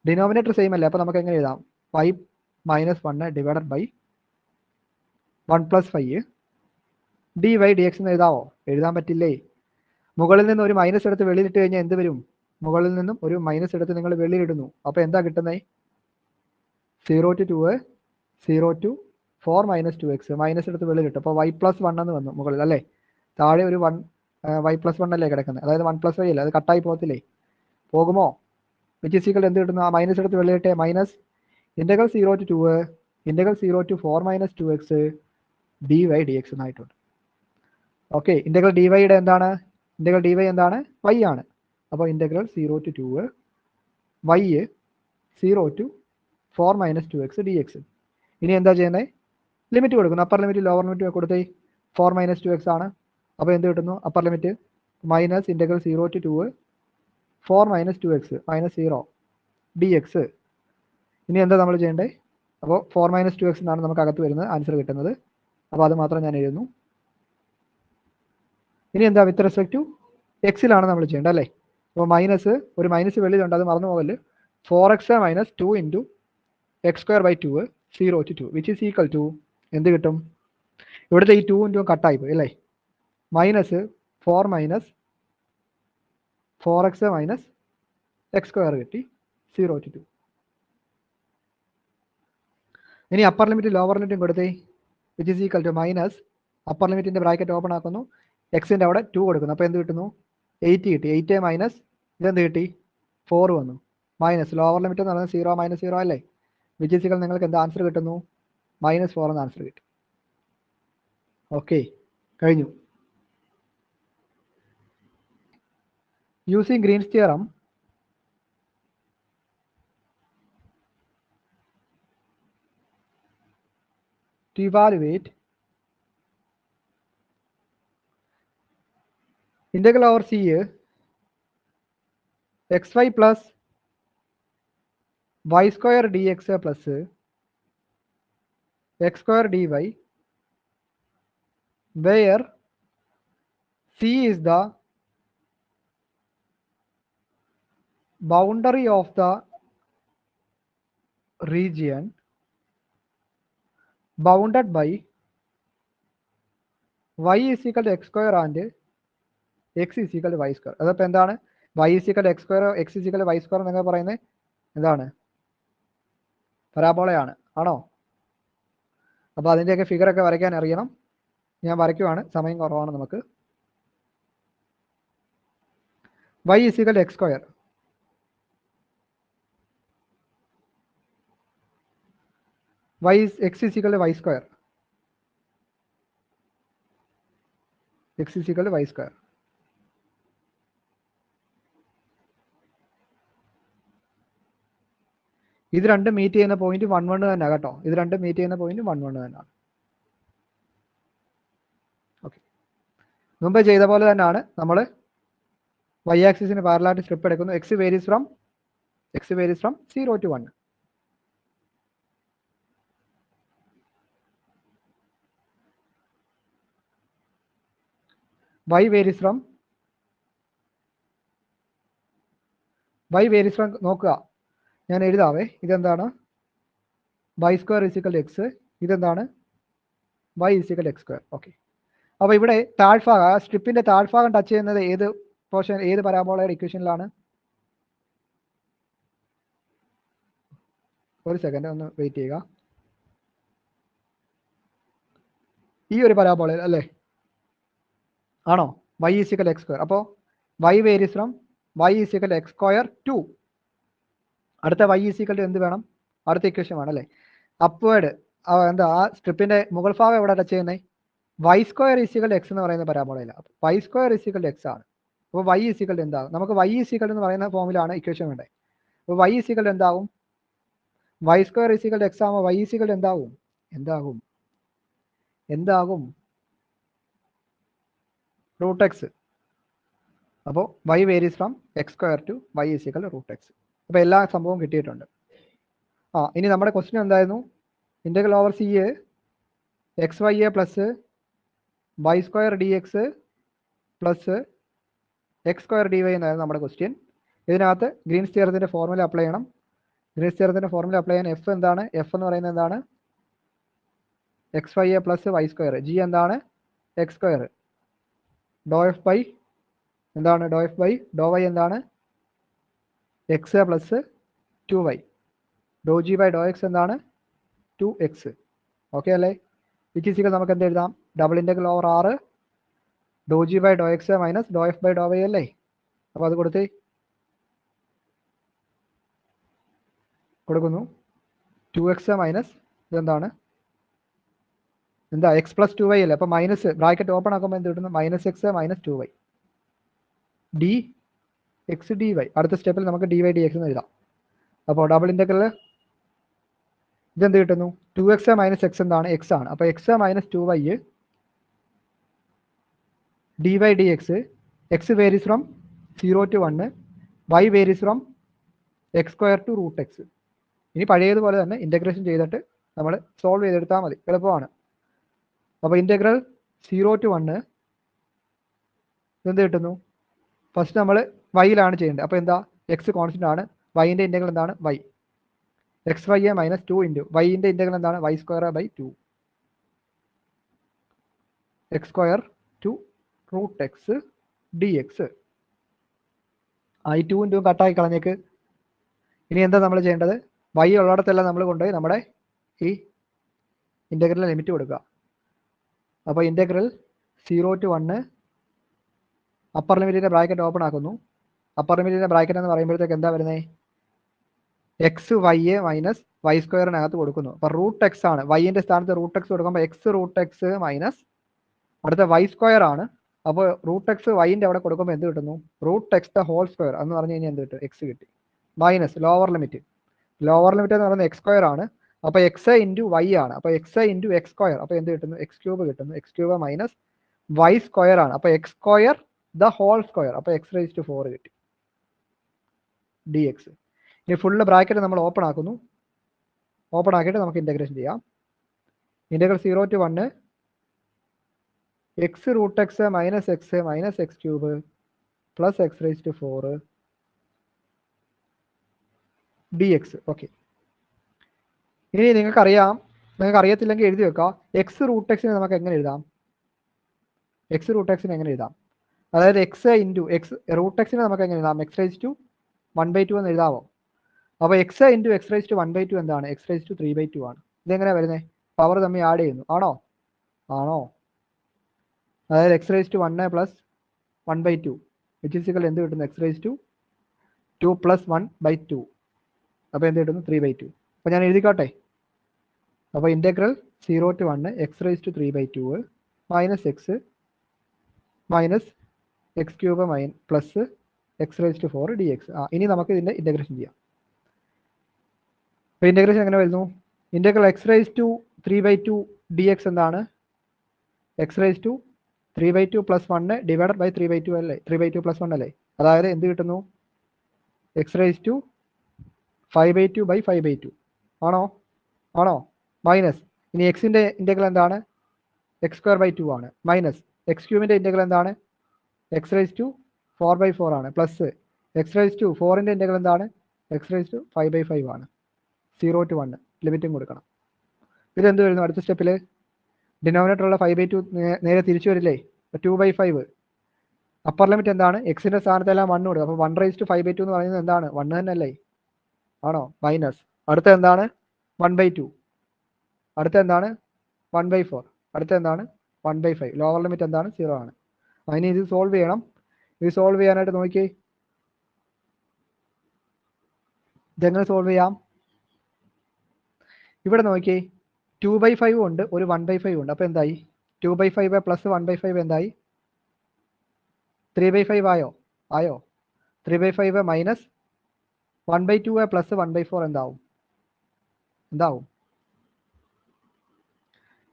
ഡിനോമിനേറ്റർ സെയിം അല്ലേ? അപ്പോൾ നമുക്ക് എങ്ങനെ എഴുതാം? 5 minus 1 divided by 1 plus 5 dy dx എന്ന് എഴുതാവോ? എഴുതാൻ പറ്റില്ലേ? മുകളിൽ നിന്ന് ഒരു മൈനസ് എടുത്ത് വെളിയിലിട്ട് കഴിഞ്ഞാൽ എന്ത് വരും? മുകളിൽ നിന്നും ഒരു മൈനസ് എടുത്ത് നിങ്ങൾ വെളിയിലിടുന്നു. അപ്പോൾ എന്താ കിട്ടുന്നത്? 0 to 2 0 to 4 minus 2x. Minus എടുത്ത് വെളിയിലിട്ടു. അപ്പോൾ y പ്ലസ് 1 എന്ന് വന്നു മുകളിൽ അല്ലേ? താഴെ ഒരു 1 y പ്ലസ് 1 അല്ലേ കിടക്കുന്നത്? അതായത് 1 പ്ലസ് y അല്ലേ? അത് കട്ടായി പോകത്തില്ലേ? പോകുമോ? വിച്ച് ഇസ് ഈക്വൽ എന്ത് കിട്ടുന്നു? ആ മൈനസ് എടുത്ത് വെളിയിട്ടെ. Minus integral 0 to 2 integral 0 to 4 minus 2x dy dx എന്നായിട്ടുണ്ട്. ഓക്കെ, ഇൻ്റഗ്രൽ dy യുടെ എന്താണ്? ഇൻ്റഗ്രൽ dy എന്താണ്? y ആണ്. അപ്പോൾ integral 0 to 2 y 0 to 4 minus 2x dx. ഇനി എന്താ ചെയ്യുന്നത്? ലിമിറ്റ് കൊടുക്കുന്നു. അപ്പർ ലിമിറ്റ് ലോവർ ലിമിറ്റ് കൊടുത്തേ. 4 minus 2x ആണ്. അപ്പോൾ എന്ത് കിട്ടുന്നു? Upper limit minus integral 0 to 2 4 minus 2x minus 0 dx. ഇനി എന്താ നമ്മൾ ചെയ്യേണ്ടത്? അപ്പോൾ 4 minus 2x എന്നാണ് നമുക്ക് അകത്ത് വരുന്നത് ആൻസർ കിട്ടുന്നത്. അപ്പോൾ അത് മാത്രം ഞാൻ എഴുതുന്നു. ഇനി എന്താ? വിത്ത് റെസ്പെക്ട് ടു എക്സിലാണ് നമ്മൾ ചെയ്യേണ്ടത് അല്ലേ? അപ്പോൾ മൈനസ് ഒരു മൈനസ് വെളിയിലുണ്ട്, അത് മറന്നു പോകല്. 4x minus 2 into x square by 2 0 to 2 which is equal to എന്ത് കിട്ടും? ഇവിടുത്തെ ഈ 2 ഇൻറ്റു കട്ടായി പോയി അല്ലേ? Minus 4 minus 4x minus x square കിട്ടി 0 to 2. ഇനി അപ്പർ ലിമിറ്റ് ലോവർ ലിമിറ്റും കൊടുത്തേ. Which is equal to minus upper ലിമിറ്റിൻ്റെ ബ്രാക്കറ്റ് ഓപ്പൺ ആക്കുന്നു, എക്സിൻ്റെ അവിടെ 2 കൊടുക്കുന്നു. അപ്പോൾ എന്ത് കിട്ടുന്നു? 8 കിട്ടി. 8 മൈനസ് ഇതെന്ത് കിട്ടി? 4 വന്നു. മൈനസ് ലോവർ ലിമിറ്റ് എന്ന് പറയുന്നത് 0 മൈനസ് 0 അല്ലേ? വിച്ച് ഈസ് ഈക്വൽ നിങ്ങൾക്ക് എന്ത് ആൻസർ കിട്ടുന്നു? -4 എന്ന ആൻസർ കിട്ടും. ഓക്കെ, കഴിഞ്ഞു. Using Green's theorem, to evaluate integral over C xy plus y square dx plus x square dy, where C is the boundary of the region bounded by y is equal to x square and x is equal to y square. അതപ്പോൾ എന്താണ്? y is equal to x square, x is equal to y square നിങ്ങൾ പറയുന്നത് എന്താണ്? പരാബോളയാണ്, ആണോ? അപ്പോൾ അതിൻ്റെയൊക്കെ ഫിഗറൊക്കെ വരയ്ക്കാൻ അറിയണം. ഞാൻ വരയ്ക്കുവാണ്, സമയം കുറവാണ് നമുക്ക്. y is equal to x square, x is equal to y square, x is equal to y square. ഇത് രണ്ടും മീറ്റ് ചെയ്യുന്ന പോയിന്റ് 1 1 തന്നെ കേട്ടോ. ഇത് രണ്ടും മീറ്റ് ചെയ്യുന്ന പോയിന്റ് 1 1 തന്നെയാണ്. ഓക്കെ, മുമ്പ് ചെയ്ത പോലെ തന്നെയാണ് നമ്മൾ y ആക്സിസിന് പാരലായിട്ട് സ്ട്രിപ്പ് എടുക്കുന്നു. x varies from 0 to 1. y varies from നോക്കുക, ഞാൻ എഴുതാവേ. ഇതെന്താണ്? y square is equal to x. ഇതെന്താണ്? y is equal to x square. Okay, അപ്പോൾ ഇവിടെ താഴ്ഭാഗം, സ്ട്രിപ്പിന്റെ താഴ്ഭാഗം ടച്ച് ചെയ്യുന്നത് ഏത് പോർഷൻ, ഏത് പരാബോളയുടെ ഇക്വേഷനിലാണ്? ഒരു സെക്കൻഡ് ഒന്ന് വെയിറ്റ് ചെയ്യുക. ഈ ഒരു പരാബോളയിൽ അല്ലേ? ആണോ? y is equal X square. അപ്പോൾ y varies from y is equal X square to അടുത്ത y ഈസ് ഈക്വൽ ടു എന്ത് വേണം? അടുത്ത ഇക്വേഷൻ വേണം അല്ലേ? അപ്വേർഡ് എന്താ ആ സ്ട്രിപ്പിന്റെ മുകൾ ഭാഗം എവിടെ ടച്ച് ചെയ്യുന്നത്? y square is equal X എന്ന് പറയുന്ന പരാബോളയില്ല. y square is equal X ആണ്. അപ്പോൾ y ഈസ് ഈക്വൽ എന്താകും? നമുക്ക് y ഈസ് ഈക്വൽ എന്ന് പറയുന്ന ഫോമിലാണ് ഇക്വേഷൻ വേണ്ടത്. അപ്പോൾ y ഈസ് ഈക്വൽ എന്താകും? y square is equal x ആകുമ്പോൾ y ഈസ് ഈക്വൽ എന്താകും? Root x. അപ്പോൾ y varies from x square to y is equal root x. അപ്പോൾ എല്ലാ സംഭവവും കിട്ടിയിട്ടുണ്ട്. ഇനി നമ്മുടെ ക്വസ്റ്റ്യൻ എന്തായിരുന്നു? Integral over c x y a plus y square d x plus x square d y എന്നായിരുന്നു നമ്മുടെ ക്വസ്റ്റ്യൻ. ഇതിനകത്ത് ഗ്രീൻസ് തിയറത്തിന്റെ ഫോർമുല അപ്ലൈ ചെയ്യണം. ഗ്രീൻസ് തിയറത്തിന്റെ ഫോർമുല അപ്ലൈ ചെയ്യാൻ എഫ് എന്താണ്? എഫ് എന്ന് പറയുന്നത് എന്താണ്? X y a plus y square. G എന്താണ്? X square. Do f by എന്താണ്? Do f by Dr y എന്താണ്? X plus 2y. Do g by Dr x എന്താണ്? 2x. ഓക്കെ അല്ലേ? വിച്ച് ഈസ് ഈക്വൽ നമുക്ക് എന്ത് എഴുതാം? Double integral over r Dr g by Dr x minus Dr f by Dr y അല്ലേ? അപ്പോൾ അത് കൊടുക്കുന്നു 2x മൈനസ് ഇതെന്താണ്? എന്താ? എക്സ് പ്ലസ് 2y അല്ലേ? അപ്പോൾ മൈനസ് ബ്രാക്കറ്റ് ഓപ്പൺ ആക്കുമ്പോൾ എന്ത് കിട്ടുന്നു? -x minus 2y d x d y. അടുത്ത സ്റ്റെപ്പിൽ നമുക്ക് ഡി വൈ ഡി എക്സ് എന്ന് എഴുതാം. അപ്പോൾ ഡബിൾ ഇന്റഗ്രൽ ഇതെന്ത് കിട്ടുന്നു? 2x മൈനസ് എക്സ് എന്താണ്? എക്സ് ആണ്. അപ്പോൾ x minus 2y d y d x. X varies from 0 to 1, y varies from x square to root x. ഇനി പഴയതുപോലെ തന്നെ ഇൻ്റഗ്രേഷൻ ചെയ്തിട്ട് നമ്മൾ സോൾവ് ചെയ്തെടുത്താൽ മതി, എളുപ്പമാണ്. അപ്പോൾ ഇൻ്റഗ്രൽ 0 to 1 എന്ത് കിട്ടുന്നു? ഫസ്റ്റ് നമ്മൾ വൈയിലാണ് ചെയ്യേണ്ടത്. അപ്പോൾ എന്താ? എക്സ് കോൺസ്റ്റന്റ് ആണ്. വൈൻ്റെ ഇൻ്റഗ്രൽ എന്താണ്? Y. X y a minus 2 into വൈൻ്റെ ഇൻ്റഗ്രൽ എന്താണ്? Y square by 2 x square to root x d x. ഈ 2 ഇൻറ്റു കട്ടാക്കി കളഞ്ഞേക്ക്. ഇനി എന്താ നമ്മൾ ചെയ്യേണ്ടത്? വൈ ഉള്ളിടത്തെല്ലാം നമ്മൾ കൊണ്ടുപോയി നമ്മുടെ ഈ ഇൻ്റഗ്രലിന് ലിമിറ്റ് കൊടുക്കുക. അപ്പോൾ ഇൻ്റഗ്രൽ 0 to 1 അപ്പർ ലിമിറ്റിൻ്റെ ബ്രാക്കറ്റ് ഓപ്പൺ ആക്കുന്നു. അപ്പർ ലിമിറ്റിൻ്റെ ബ്രാക്കറ്റ് എന്ന് പറയുമ്പോഴത്തേക്ക് എന്താ വരുന്നത്? എക്സ് വൈ മൈനസ് വൈ സ്ക്വയറിനകത്ത് കൊടുക്കുന്നു. അപ്പോൾ റൂട്ട് എക്സ് ആണ്. വൈൻ്റെ സ്ഥാനത്ത് റൂട്ട് എക്സ് കൊടുക്കുമ്പോൾ എക്സ് റൂട്ട് എക്സ് മൈനസ് അടുത്ത വൈ സ്ക്വയർ ആണ്. അപ്പോൾ റൂട്ട് എക്സ് വൈൻ്റെ അവിടെ കൊടുക്കുമ്പോൾ എന്ത് കിട്ടുന്നു? Root x the whole square എന്ന് പറഞ്ഞു കഴിഞ്ഞാൽ എന്ത് കിട്ടും? എക്സ് കിട്ടി. മൈനസ് ലോവർ ലിമിറ്റ് എന്ന് പറയുന്നത് എക്സ് സ്ക്വയർ ആണ്. അപ്പോൾ എക്സ് ഇൻറ്റു വൈ ആണ്. അപ്പോൾ എക്സ് ഇൻറ്റു എക്സ് സ്ക്വയർ, അപ്പോൾ എന്ത് കിട്ടുന്നു? എക്സ് ക്യൂബ് കിട്ടുന്നു. X cube minus y square ആണ്. അപ്പോൾ x square the whole square, അപ്പോൾ എക്സ് റൈസ് ടു 4 കിട്ടി ഡി എക്സ്. ഇനി ഫുള്ള് ബ്രാക്കറ്റ് നമ്മൾ ഓപ്പൺ ആക്കുന്നു. ഓപ്പൺ ആക്കിയിട്ട് നമുക്ക് ഇൻ്റഗ്രേഷൻ ചെയ്യാം. Integral 0 to 1 x root x minus x cube plus x raise to 4 d x. Okay, ഇനി നിങ്ങൾക്ക് അറിയത്തില്ലെങ്കിൽ എഴുതി വെക്കാം. എക്സ് റൂട്ട് എക്സിനെ നമുക്ക് എങ്ങനെ എഴുതാം? എക്സ് റൂട്ട് എക്സിനെ എങ്ങനെ എഴുതാം? അതായത് എക്സ് ഇൻറ്റു എക്സ് റൂട്ട് എക്സിനെ നമുക്ക് എങ്ങനെ എഴുതാം? എക്സ് റൈസ് ടു 1/2 എന്ന് എഴുതാമോ? അപ്പോൾ x into x raise to 1/2 എന്താണ്? എക്സ് റൈസ് ടു 3/2 ആണ്. ഇതെങ്ങനെയാണ് വരുന്നത്? പവർ തമ്മിൽ ആഡ് ചെയ്യുന്നു. ആണോ? അതായത് x raise to 1 plus 1/2 which is equal എന്ത് കിട്ടുന്നു? X raise to 2 plus 1/2. അപ്പോൾ എന്ത് കിട്ടുന്നു? 3/2. അപ്പോൾ ഞാൻ എഴുതിക്കോട്ടെ. അപ്പോൾ integral 0 to 1 x raise to 3/2 minus x minus x cube plus x raise to 4 d x. ഇനി നമുക്ക് ഇതിൻ്റെ ഇൻ്റഗ്രേഷൻ ചെയ്യാം. അപ്പോൾ ഇൻ്റഗ്രേഷൻ എങ്ങനെ വരുന്നു? Integral x raise to 3/2 d x എന്താണ്? X raise to 3/2 plus 1 divided by 3/2 അല്ലേ? 3/2 പ്ലസ് 1 അല്ലേ? അതായത് എന്ത് കിട്ടുന്നു? എക്സ് റൈസ് ടു 5/2 ബൈ 5/2 ആണോ? മൈനസ് ഇനി എക്സിൻ്റെ ഇൻ്റഗ്രൽ എന്താണ്? എക്സ് സ്ക്വയർ ബൈ 2 ആണ്. മൈനസ് എക്സ് ക്യൂബിൻ്റെ ഇൻ്റഗ്രൽ എന്താണ്? എക്സ് റൈസ് ടു 4/4 ആണ്. പ്ലസ് എക്സ് റൈസ് ടു 4ൻ്റെ ഇൻ്റഗ്രൽ എന്താണ്? എക്സ് റൈസ് ടു 5/5 ആണ്. 0 to 1 ലിമിറ്റും കൊടുക്കണം. ഇതെന്ത് വരുന്നു? അടുത്ത സ്റ്റെപ്പിൽ ഡിനോമിനേറ്ററുള്ള 5/2 നേരെ തിരിച്ചു വരില്ലേ? 2/5. അപ്പർ ലിമിറ്റ് എന്താണ്? എക്സിൻ്റെ സ്ഥാനത്തെല്ലാം 1 കൊടുക്കും. അപ്പോൾ 1 റൈസ് ടു 5/2 എന്ന് പറയുന്നത് എന്താണ്? 1 തന്നെ അല്ലേ? ആണോ? മൈനസ് അടുത്ത എന്താണ്? 1/2. അടുത്ത എന്താണ്? 1/4. അടുത്ത എന്താണ്? 1/5. ലോവർ ലിമിറ്റ് എന്താണ്? 0 ആണ്. അതിന് ഇത് സോൾവ് ചെയ്യണം. ഇത് സോൾവ് ചെയ്യാനായിട്ട് നോക്കി ഇതെങ്ങനെ സോൾവ് ചെയ്യാം? ഇവിടെ നോക്കി 2/5 ഉണ്ട്, ഒരു 1/5 ഉണ്ട്. അപ്പോൾ എന്തായി? 2/5 പ്ലസ് 1/5 എന്തായി? 3/5 ആയോ? 3/5 മൈനസ് 1/2 പ്ലസ് 1/4 എന്താവും?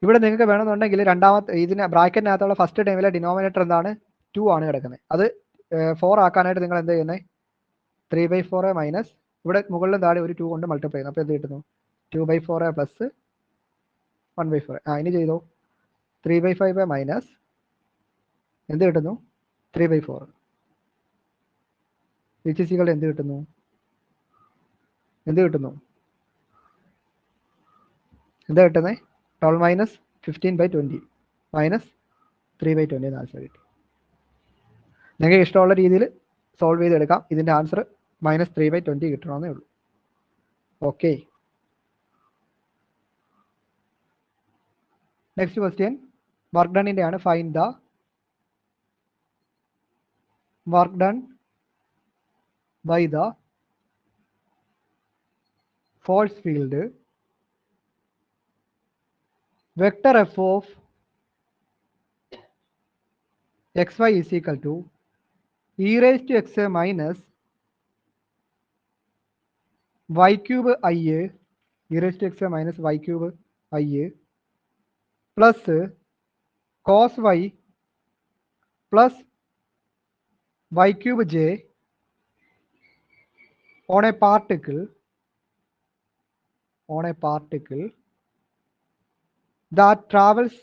ഇവിടെ നിങ്ങൾക്ക് വേണമെന്നുണ്ടെങ്കിൽ രണ്ടാമത്തെ ഇതിന് ബ്രാക്കറ്റിനകത്തുള്ള ഫസ്റ്റ് ടൈമിലെ ഡിനോമിനേറ്റർ എന്താണ്? 2 ആണ് കിടക്കുന്നത്. അത് 4 ആക്കാനായിട്ട് നിങ്ങൾ എന്ത് ചെയ്യുന്നത്? 3/4 മൈനസ് ഇവിടെ മുകളിലും താഴെ ഒരു 2 കൊണ്ട് മൾട്ടിപ്ലൈ ചെയ്യുന്നു. അപ്പോൾ എന്ത് കിട്ടുന്നു? 2/4 പ്ലസ് 1/4. ഇനി ചെയ്തോ. 3/5 മൈനസ് എന്ത് കിട്ടുന്നു? 3/4 വിച്ച് ഈസ് ഈക്വൽ എന്ത് കിട്ടുന്നു? 12 മൈനസ് 15/20 മൈനസ് 3/20 എന്ന് ആൻസർ കിട്ടി. നിങ്ങൾക്ക് ഇഷ്ടമുള്ള രീതിയിൽ സോൾവ് ചെയ്തെടുക്കാം. ഇതിൻ്റെ ആൻസർ മൈനസ് 3/20 കിട്ടണമെന്നേ ഉള്ളൂ. ഓക്കെ, നെക്സ്റ്റ് ക്വസ്റ്റ്യൻ വർക്ക് ഡണിൻ്റെ ആണ്. Find the work done by the force field vector f of xy is equal to e raised to x minus y cube I e raised to x minus y cube I plus cos y plus y cube j on a particle that travels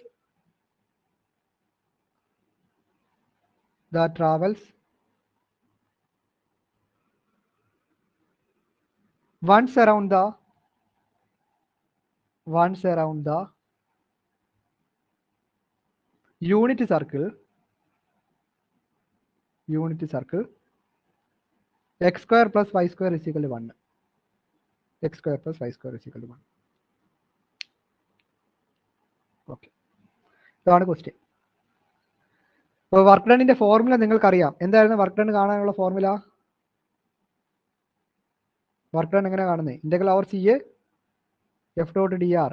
once around the unit circle x square plus y square is equal to 1. x square plus y square is equal to 1. Okay. ഇതാണ് question. അപ്പോൾ work ഡണിന്റെ formula നിങ്ങൾക്കറിയാം. എന്തായിരുന്നു work done കാണാനുള്ള formula? Work done എങ്ങനെ കാണുന്നത്? Integral over c a f dot d r.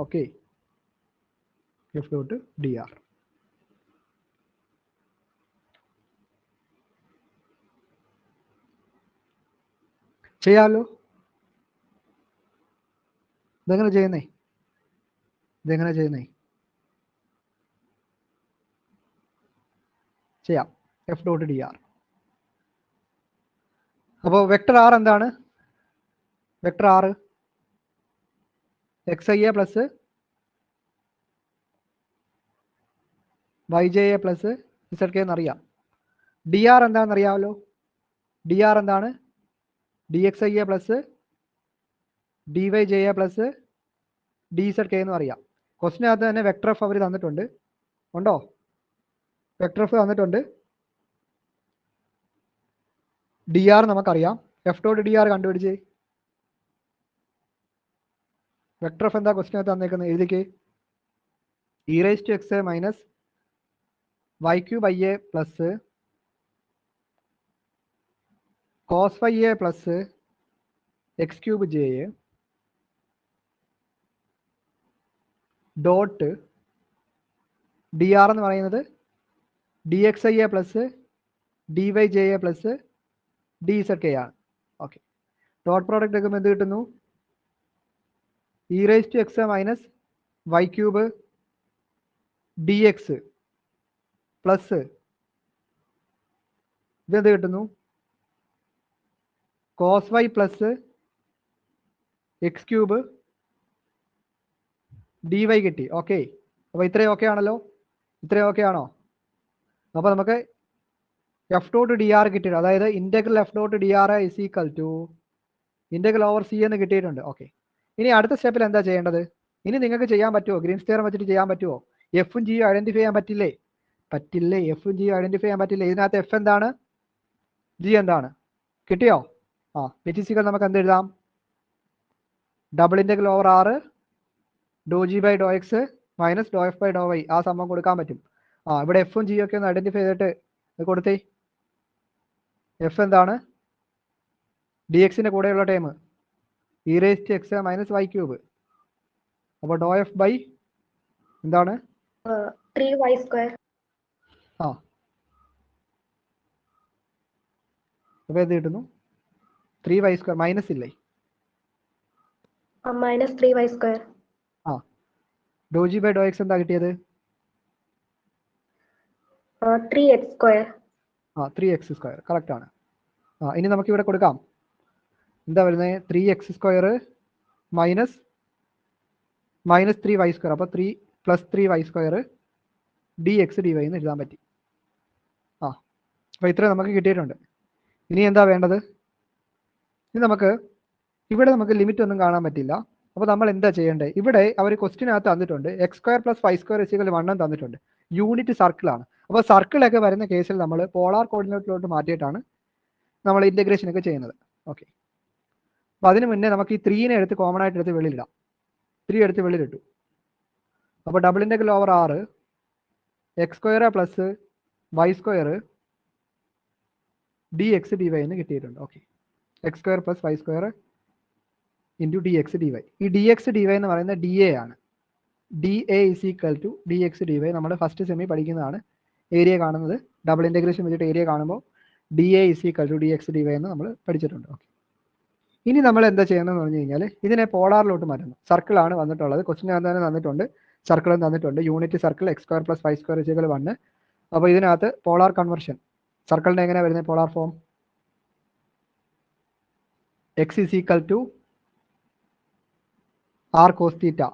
Okay, f dot d r. ചെയ്യാമല്ലോ. ഇതെങ്ങനെ ചെയ്യുന്നേ? ചെയ്യാം. F dot d r. അപ്പോൾ വെക്ടർ ആർ എന്താണ്? Vector r x i a plus y j a plus z k എന്നറിയാം. D r എന്താണെന്ന് അറിയാമല്ലോ. D r എന്താണ്? D x i a plus d y j a plus d z k എന്നും അറിയാം. ക്വസ്റ്റിനകത്ത് തന്നെ vector f അവർ തന്നിട്ടുണ്ട്. ഉണ്ടോ? വെക്ടർ എഫ് തന്നിട്ടുണ്ട്. ഡി ആർ നമുക്കറിയാം. എഫ് ഡോട്ട് ഡി ആർ കണ്ടുപിടിച്ച്. വെക്ടർ എഫ് എന്താ ക്വസ്റ്റിനകത്ത് തന്നേക്കുന്നത്? എഴുതിക്ക്. E raise to x minus y cube i a plus cos y a plus x cube j a dot d r എന്ന് പറയുന്നത് d x i a plus d y j a plus d z k ആണ്. Okay, dot product എടുക്കുമ്പോൾ എന്ത് കിട്ടുന്നു? E raise to x minus y cube d x plus ഇതെന്ത് കിട്ടുന്നു? Cos y plus x cube d y കിട്ടി. Okay, അപ്പോൾ ഇത്രയും okay ആണല്ലോ. ഇത്രയും ഓക്കെ ആണോ? അപ്പോൾ നമുക്ക് എഫ് ഡോട്ട് ഡി ആർ കിട്ടിയിട്ടുണ്ട്. അതായത് integral f dot d r is equal to integral over c എന്ന് കിട്ടിയിട്ടുണ്ട്. ഓക്കെ, ഇനി അടുത്ത സ്റ്റെപ്പിൽ എന്താ ചെയ്യേണ്ടത്? ഇനി നിങ്ങൾക്ക് ചെയ്യാൻ പറ്റുമോ? ഗ്രീൻസ് തിയറം വെച്ചിട്ട് ചെയ്യാൻ പറ്റുമോ? എഫും ജിയും ഐഡന്റിഫൈ ചെയ്യാൻ പറ്റില്ലേ? പറ്റില്ലേ. എഫും ജിയും ഐഡന്റിഫൈ ചെയ്യാൻ പറ്റില്ലേ? ഇതിനകത്ത് എഫ് എന്താണ്, ജി എന്താണ്? കിട്ടിയോ? ആ, ഫിസിക്കൽ നമുക്ക് എന്ത് എഴുതാം? Double integral over r Dr g by Dr x minus Dr f by Dr y. ആ സംഭവം കൊടുക്കാൻ പറ്റും. ആ, ഇവിടെ എഫും ജിയും ഒക്കെ ഒന്ന് ഐഡന്റിഫൈ ചെയ്തിട്ട് കൊടുത്തേ. എഫ് എന്താണ്? ഡി എക്സിന്റെ കൂടെയുള്ള time e raise to x minus y cube. അപ്പോൾ ഡോ എഫ് ബൈ എന്താണ്? 3y². ആ, അപ്പോൾ എന്ത് കിട്ടുന്നു? 3y² മൈനസ് ഇല്ലേ? Minus 3y². ആ, ഡോ ജി ബൈ ഡോ എക്സ് എന്താ കിട്ടിയത്? 3x². ആ, 3x². കറക്റ്റ് ആണ്. ആ, ഇനി നമുക്ക് ഇവിടെ കൊടുക്കാം. എന്താ വരുന്നത്? 3x² minus 3y². അപ്പോൾ 3 plus 3y² d x d y എന്ന് എഴുതാൻ പറ്റി. ആ, അപ്പോൾ ഇത്രയും നമുക്ക് കിട്ടിയിട്ടുണ്ട്. ഇനി എന്താ വേണ്ടത്? ഇനി നമുക്ക് ഇവിടെ നമുക്ക് ലിമിറ്റ് ഒന്നും കാണാൻ പറ്റില്ല. അപ്പോൾ നമ്മൾ എന്താ ചെയ്യേണ്ടത്? ഇവിടെ അവർ ക്വസ്റ്റിനകത്ത് തന്നിട്ടുണ്ട് x² പ്ലസ് y² 1 തന്നിട്ടുണ്ട്. യൂണിറ്റ് സർക്കിളാണ്. അപ്പോൾ സർക്കിളൊക്കെ വരുന്ന കേസിൽ നമ്മൾ പോളാർ കോർഡിനേറ്റിലോട്ട് മാറ്റിയിട്ടാണ് നമ്മൾ ഇൻറ്റഗ്രേഷൻ ഒക്കെ ചെയ്യുന്നത്. ഓക്കെ, അപ്പോൾ അതിന് മുന്നേ നമുക്ക് ഈ 3നെ എടുത്ത് കോമൺ ആയിട്ട് എടുത്ത് വെളിയിലിടാം. 3 എടുത്ത് വെളിയിലിട്ടു. അപ്പോൾ double integral over r x² plus y² d x d y എന്ന് കിട്ടിയിട്ടുണ്ട്. Okay, x² plus y² into d x d y. ഈ ഡി എക്സ് ഡി വൈ എന്ന് പറയുന്നത് ഡി എ ആണ്. D a is equal to d x d y. നമ്മൾ first semi പഠിക്കുന്നതാണ്. Area കാണുന്നത് double integration വെച്ചിട്ട് ഏരിയ കാണുമ്പോൾ d a is equal to d x d y എന്ന് നമ്മൾ പഠിച്ചിട്ടുണ്ട്. ഓക്കെ, ഇനി നമ്മൾ എന്താ ചെയ്യുന്നതെന്ന് പറഞ്ഞു കഴിഞ്ഞാൽ ഇതിനെ പോളാറിലോട്ട് മാറ്റുന്നു. സർക്കിളാണ് വന്നിട്ടുള്ളത്. ക്വസ്റ്റിനകത്ത് തന്നെ തന്നിട്ടുണ്ട്, സർക്കിളും തന്നിട്ടുണ്ട്. Unit circle x² plus y² 1. അപ്പോൾ ഇതിനകത്ത് പോളാർ കൺവെർഷൻ സർക്കിളിൻ്റെ എങ്ങനെയാണ് വരുന്നത്? Polar form x is equal to r cos theta,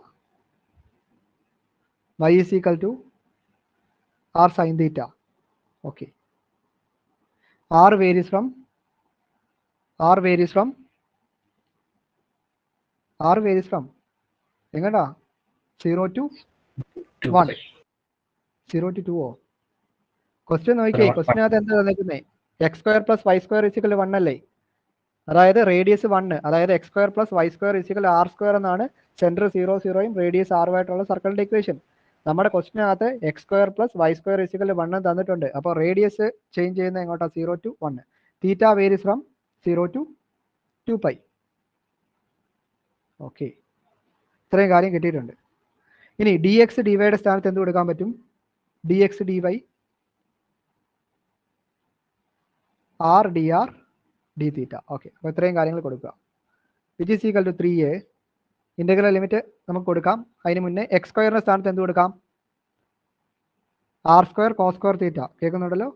y is equal to r sin theta. Okay, r varies from എങ്ങടാ? 0 to 1, 0 to 2. Question നോക്കിയേ. ക്വസ്റ്റിനകത്ത് എന്താ തന്നിരിക്കുന്നത്? x² പ്ലസ് y² 1 അല്ലേ? അതായത് റേഡിയസ് 1, അതായത് x² പ്ലസ് y² r² എന്നാണ് centre 0 0യും radius r ആയിട്ടുള്ള സർക്കിളിന്റെ equation. നമ്മുടെ ക്വസ്റ്റിനകത്ത് x² + y² = 1 തന്നിട്ടുണ്ട്. അപ്പോൾ റേഡിയസ് ചേഞ്ച് ചെയ്യുന്ന എങ്ങോട്ടാ? 0 to 1. Theta varies from 0 to 2π. Okay, ഇത്രയും കാര്യം കിട്ടിയിട്ടുണ്ട്. ഇനി dx dy സ്ഥാനത്ത് എന്ത് കൊടുക്കാൻ പറ്റും? dx dy r dr dθ. Okay, അപ്പോൾ ഇത്രയും കാര്യങ്ങൾ കൊടുക്കുക. Which is equal to 3a. Integral limit നമുക്ക് കൊടുക്കാം. അതിന് മുന്നേ x² സ്ഥാനത്ത് എന്ത് കൊടുക്കാം? r² cos² തീറ്റ. കേൾക്കുന്നുണ്ടല്ലോ?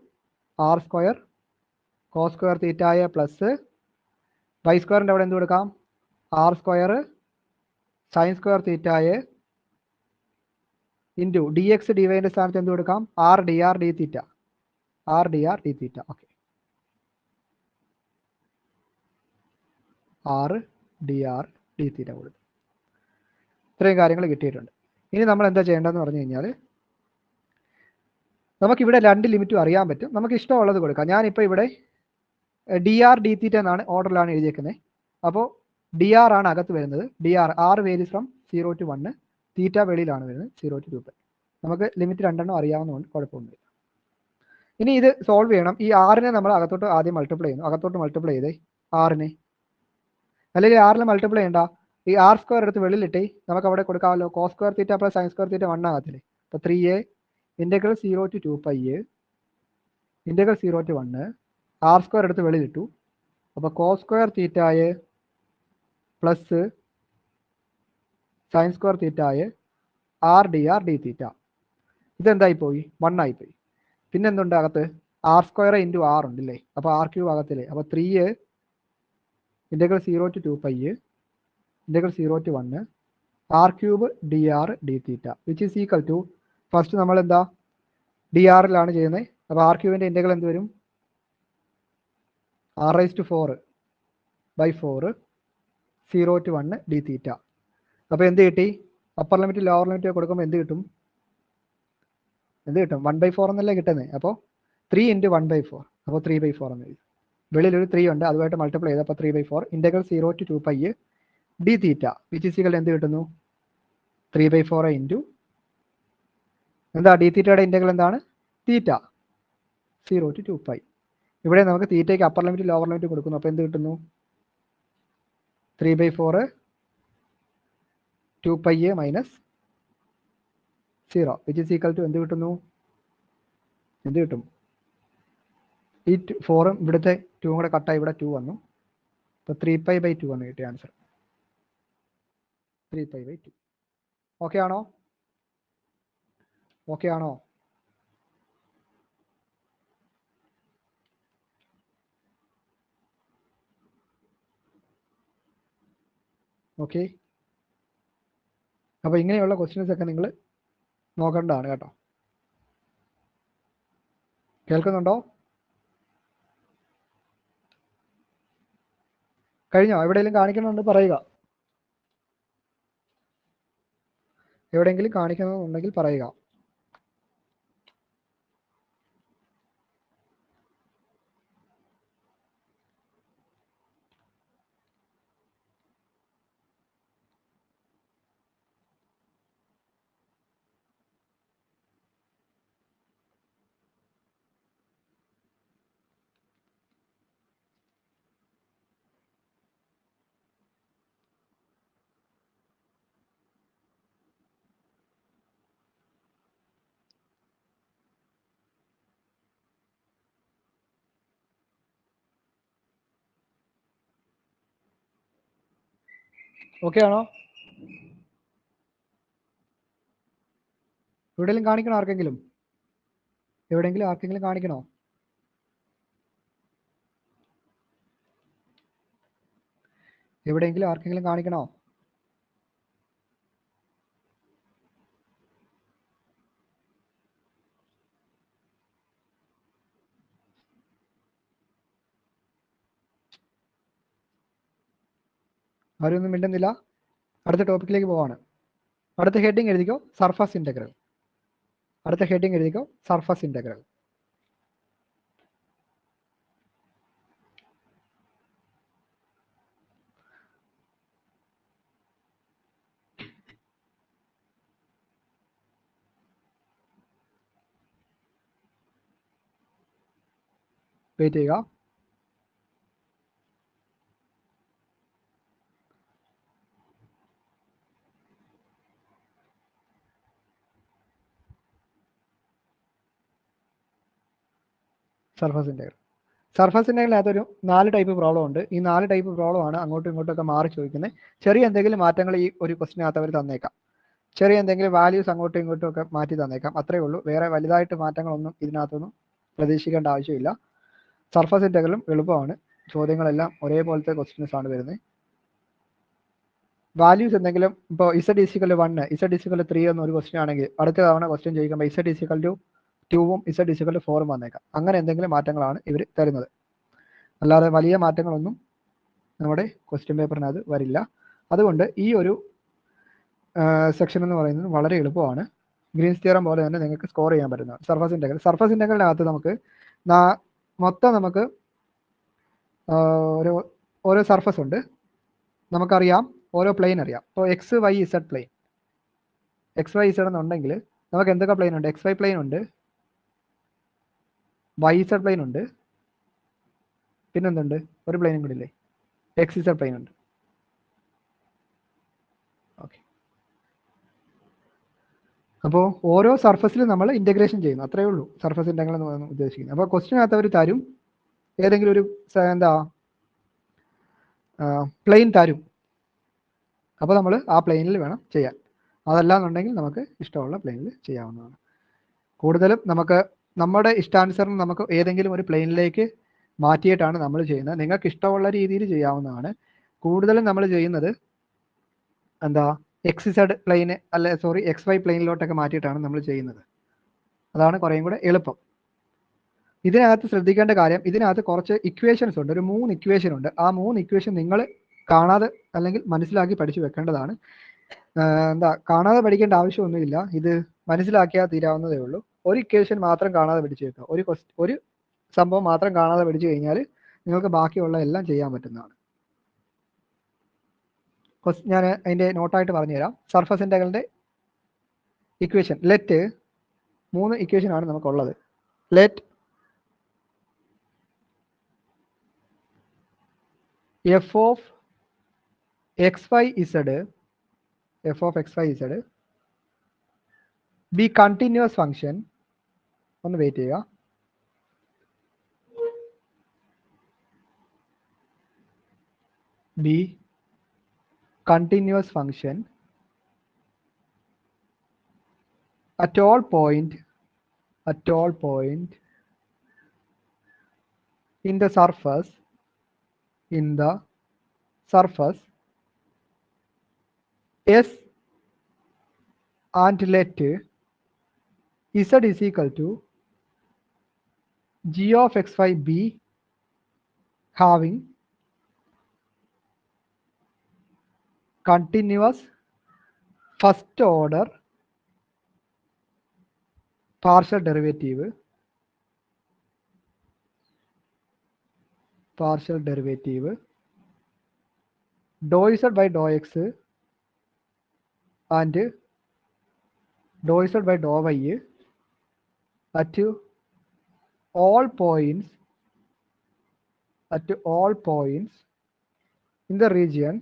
r² cos² തീറ്റായ പ്ലസ് y² അവിടെ എന്ത് കൊടുക്കാം? r² sin² തീറ്റായ into dx dy സ്ഥാനത്ത് എന്ത് കൊടുക്കാം? r dr dθ. r dr dθ. Okay, r dr dθ കൊടുത്തു. ഇത്രയും കാര്യങ്ങൾ കിട്ടിയിട്ടുണ്ട്. ഇനി നമ്മൾ എന്താ ചെയ്യേണ്ടതെന്ന് പറഞ്ഞു കഴിഞ്ഞാൽ, നമുക്കിവിടെ രണ്ട് ലിമിറ്റും അറിയാൻ പറ്റും. നമുക്ക് ഇഷ്ടമുള്ളത് കൊടുക്കാം. ഞാനിപ്പോൾ ഇവിടെ dr dθ എന്നാണ് ഓർഡറിലാണ് എഴുതിയേക്കുന്നത്. അപ്പോൾ dr ആണ് അകത്ത് വരുന്നത്. dr r varies from 0 to 1, തീറ്റ വെളിയിലാണ് വരുന്നത് 0 to 2π. നമുക്ക് ലിമിറ്റ് രണ്ടെണ്ണം അറിയാവുന്നതുകൊണ്ട് കുഴപ്പമൊന്നുമില്ല. ഇനി ഇത് സോൾവ് ചെയ്യണം. ഈ ആറിനെ നമ്മൾ അകത്തോട്ട് ആദ്യം മൾട്ടിപ്ലൈ ചെയ്യുന്നു. അകത്തോട്ട് മൾട്ടിപ്ലൈ ചെയ്തേ ആറിനെ, അല്ലെങ്കിൽ ആറിൽ മൾട്ടിപ്ലൈ ചെയ്യണ്ട. ഈ r² എടുത്ത് വെളിയിലിട്ടേ നമുക്ക് അവിടെ കൊടുക്കാമല്ലോ. cos² തീറ്റ പ്ലസ് sin² തീറ്റ 1 ആകത്തില്ലേ? അപ്പോൾ 3a integral 0 to 2π integral 0 to 1 r² എടുത്ത് വെളിയിലിട്ടു. അപ്പോൾ cos² തീറ്റായ പ്ലസ് sin² തീറ്റായ r dr dθ. ഇതെന്തായി പോയി? 1 ആയിപ്പോയി. പിന്നെ എന്തുണ്ട് അകത്ത്? r² ഇൻറ്റു r ഉണ്ടല്ലേ? അപ്പോൾ r³ ആകത്തില്ലേ? അപ്പോൾ 3a integral 0 to 2π integral 0 to 1 r³ dr dθ which is equal to, first നമ്മൾ എന്താ dr-ലാണ് ചെയ്യുന്നത്. അപ്പോൾ r³ ഇന്റഗ്രൽ എന്ത് വരും? r⁴/4 0 to 1 dθ. അപ്പോൾ എന്ത് കിട്ടി? അപ്പർ ലിമിറ്റ് ലോവർ ലിമിറ്റ് കൊടുക്കുമ്പോൾ എന്ത് കിട്ടും? 1/4 എന്നല്ലേ കിട്ടുന്നത്. അപ്പോൾ 3 × 1/4, അപ്പോൾ 3/4 എന്ന് എഴുതി. വെളിയിലൊരു 3 ഉണ്ട്, അതുമായിട്ട് മൾട്ടിപ്ലൈ ചെയ്ത് അപ്പോൾ 3/4 integral 0 to 2π dθ which is equal എന്ത് കിട്ടുന്നു? 3/4 ഇൻറ്റു എന്താ dθയുടെ ഇന്റഗ്രൽ എന്താണ്? തീറ്റ 0 to 2π. ഇവിടെ നമുക്ക് തീറ്റയ്ക്ക് അപ്പർ ലിമിറ്റ് ലോവർ ലിമിറ്റ് കൊടുക്കുന്നു. അപ്പോൾ എന്ത് കിട്ടുന്നു? 3/4 2π minus 0 which is equal to എന്ത് കിട്ടുന്നു? എന്ത് കിട്ടും? ഈ 4ഉം ഇവിടുത്തെ 2ഉം കൂടെ കട്ടായി ഇവിടെ 2 വന്നു. അപ്പോൾ 3π/2 എന്ന് കിട്ടിയ ആൻസർ. 3π/2. ഓക്കെ ആണോ? ഓക്കെ ആണോ? ഓക്കെ, അപ്പോൾ ഇങ്ങനെയുള്ള ക്വസ്റ്റ്യൻസ് ഒക്കെ നിങ്ങൾ നോക്കേണ്ടതാണ് കേട്ടോ. കേൾക്കുന്നുണ്ടോ? കഴിഞ്ഞോ? എവിടെയെങ്കിലും കാണിക്കണമെന്ന് പറയുക. എവിടെയെങ്കിലും കാണിക്കണമെന്നുണ്ടെങ്കിൽ പറയുക. ഓക്കെ ആണോ? എവിടെയെങ്കിലും കാണിക്കണോ? ആർക്കെങ്കിലും കാണിക്കണോ? എവിടെയെങ്കിലും ആർക്കെങ്കിലും കാണിക്കണോ? ആരും ഒന്നും മിണ്ടുന്നില്ല. അടുത്ത ടോപ്പിക്കിലേക്ക് പോവാണ്. അടുത്ത ഹെഡിങ് എഴുതിക്കോ, സർഫസ് ഇന്റഗ്രൽ. അടുത്ത ഹെഡിങ് എഴുതിക്കോ, സർഫസ് ഇന്റഗ്രൽ. വെയിറ്റ് ചെയ്യുക. Surface integral. സർഫസ് ഇൻ്റഗ്രലിനകത്ത് ഒരു 4 ടൈപ്പ് പ്രോബ്ലം ഉണ്ട്. ഈ 4 ടൈപ്പ് പ്രോബ്ലം ആണ് അങ്ങോട്ടും ഇങ്ങോട്ടൊക്കെ മാറി ചോദിക്കുന്നത്. ചെറിയ എന്തെങ്കിലും മാറ്റങ്ങൾ ഈ ഒരു ക്വസ്റ്റിനകത്ത് അവർ തന്നേക്കാം. ചെറിയ എന്തെങ്കിലും വാല്യൂസ് അങ്ങോട്ടും ഇങ്ങോട്ടും ഒക്കെ മാറ്റി തന്നേക്കാം. അത്രയേ ഉള്ളൂ. വേറെ വലുതായിട്ട് മാറ്റങ്ങളൊന്നും ഇതിനകത്തൊന്നും പ്രതീക്ഷിക്കേണ്ട ആവശ്യമില്ല. സർഫസ് ഇൻ്റഗ്രലും എളുപ്പമാണ്. ചോദ്യങ്ങളെല്ലാം ഒരേപോലത്തെ ക്വസ്റ്റ്യൻസ് ആണ് വരുന്നത്. വാല്യൂസ് എന്തെങ്കിലും ഇപ്പോൾ ഇസഡ് ഈസിക്കൽ 1 ഇസഡ് ഈസിക്കൽ 3 എന്നൊരു ക്വസ്റ്റ്യൻ ആണെങ്കിൽ അടുത്ത തവണ ക്വസ്റ്റ്യൻ ചോദിക്കുമ്പോൾ ഇസഡ് ഈസിക്കൽ 2ഉം ഇസഡ് ഈസിക്കൽ 4ഉം വന്നേക്കാം. അങ്ങനെ എന്തെങ്കിലും മാറ്റങ്ങളാണ് ഇവർ തരുന്നത്. അല്ലാതെ വലിയ മാറ്റങ്ങളൊന്നും നമ്മുടെ ക്വസ്റ്റ്യൻ പേപ്പറിനകത്ത് വരില്ല. അതുകൊണ്ട് ഈ ഒരു സെക്ഷൻ എന്ന് പറയുന്നത് വളരെ എളുപ്പമാണ്. ഗ്രീൻസ് തിയറം പോലെ തന്നെ നിങ്ങൾക്ക് സ്കോർ ചെയ്യാൻ പറ്റുന്നതാണ്. Surface integral. സർഫസ് ഇൻ്റഗ്രലിനകത്ത് നമുക്ക് മൊത്തം നമുക്ക് ഓരോ സർഫസ് ഉണ്ട്. നമുക്കറിയാം ഓരോ പ്ലെയിൻ അറിയാം. ഇപ്പോൾ x y z plane, x y z എന്നുണ്ടെങ്കിൽ നമുക്ക് എന്തൊക്കെ പ്ലെയിൻ ഉണ്ട്? എക്സ് വൈ പ്ലെയിൻ ഉണ്ട്, വൈ ഇസഡ് പ്ലെയിൻ ഉണ്ട്, പിന്നെന്തുണ്ട്? ഒരു പ്ലെയിനും കൂടി ഇല്ലേ? എക്സ് ഇസഡ് പ്ലെയിൻ ഉണ്ട്. ഓക്കെ. അപ്പോൾ ഓരോ സർഫസിലും നമ്മൾ ഇൻ്റഗ്രേഷൻ ചെയ്യുന്നു. അത്രയേ ഉള്ളൂ സർഫസ് ഇൻ്റഗ്രൽ എന്ന് ഉദ്ദേശിക്കുന്നത്. അപ്പോൾ ക്വസ്റ്റ്യനകത്ത് അവർ തരും, ഏതെങ്കിലും ഒരു എന്താ പ്ലെയിൻ തരും. അപ്പോൾ നമ്മൾ ആ പ്ലെയിനിൽ വേണം ചെയ്യാൻ. അതല്ല എന്നുണ്ടെങ്കിൽ നമുക്ക് ഇഷ്ടമുള്ള പ്ലെയിനിൽ ചെയ്യാവുന്നതാണ്. കൂടുതലും നമുക്ക് നമ്മുടെ ഇഷ്ടാനുസരണം നമുക്ക് ഏതെങ്കിലും ഒരു പ്ലെയിനിലേക്ക് മാറ്റിയിട്ടാണ് നമ്മൾ ചെയ്യുന്നത്. നിങ്ങൾക്ക് ഇഷ്ടമുള്ള രീതിയിൽ ചെയ്യാവുന്നതാണ്. കൂടുതലും നമ്മൾ ചെയ്യുന്നത് എന്താ എക്സ് ഇസഡ് പ്ലെയിന് എക്സ് വൈ പ്ലെയിനിലോട്ടൊക്കെ മാറ്റിയിട്ടാണ് നമ്മൾ ചെയ്യുന്നത്. അതാണ് കുറേയും കൂടെ എളുപ്പം. ഇതിനകത്ത് ശ്രദ്ധിക്കേണ്ട കാര്യം, ഇതിനകത്ത് കുറച്ച് ഇക്വേഷൻസ് ഉണ്ട്. ഒരു 3 ഇക്വേഷൻ ഉണ്ട്. ആ 3 ഇക്വേഷൻ നിങ്ങൾ കാണാതെ അല്ലെങ്കിൽ മനസ്സിലാക്കി പഠിച്ചു വെക്കേണ്ടതാണ്. കാണാതെ പഠിക്കേണ്ട ആവശ്യമൊന്നുമില്ല. ഇത് മനസ്സിലാക്കിയാൽ തീരാവുന്നതേ ഉള്ളൂ. ഒരു ഇക്വേഷൻ മാത്രം കാണാതെ പഠിച്ചു വെക്കുക. ഒരു സംഭവം മാത്രം കാണാതെ പഠിച്ചു കഴിഞ്ഞാൽ നിങ്ങൾക്ക് ബാക്കിയുള്ള എല്ലാം ചെയ്യാൻ പറ്റുന്നതാണ്. ഞാൻ അതിൻ്റെ നോട്ടായിട്ട് പറഞ്ഞുതരാം. സർഫസ് ഇൻ്റഗ്രലിൻ്റെ ഇക്വേഷൻ ലെറ്റ് 3 ഇക്വേഷൻ ആണ് നമുക്കുള്ളത്. Let f of xy z be continuous function. ഒന്ന് വെയിറ്റ് ചെയ്യുക. be continuous function at all point in the surface S and let z is equal to g of xy be having continuous first order partial derivative dou z by dou x and dou z by dou y at all points in the region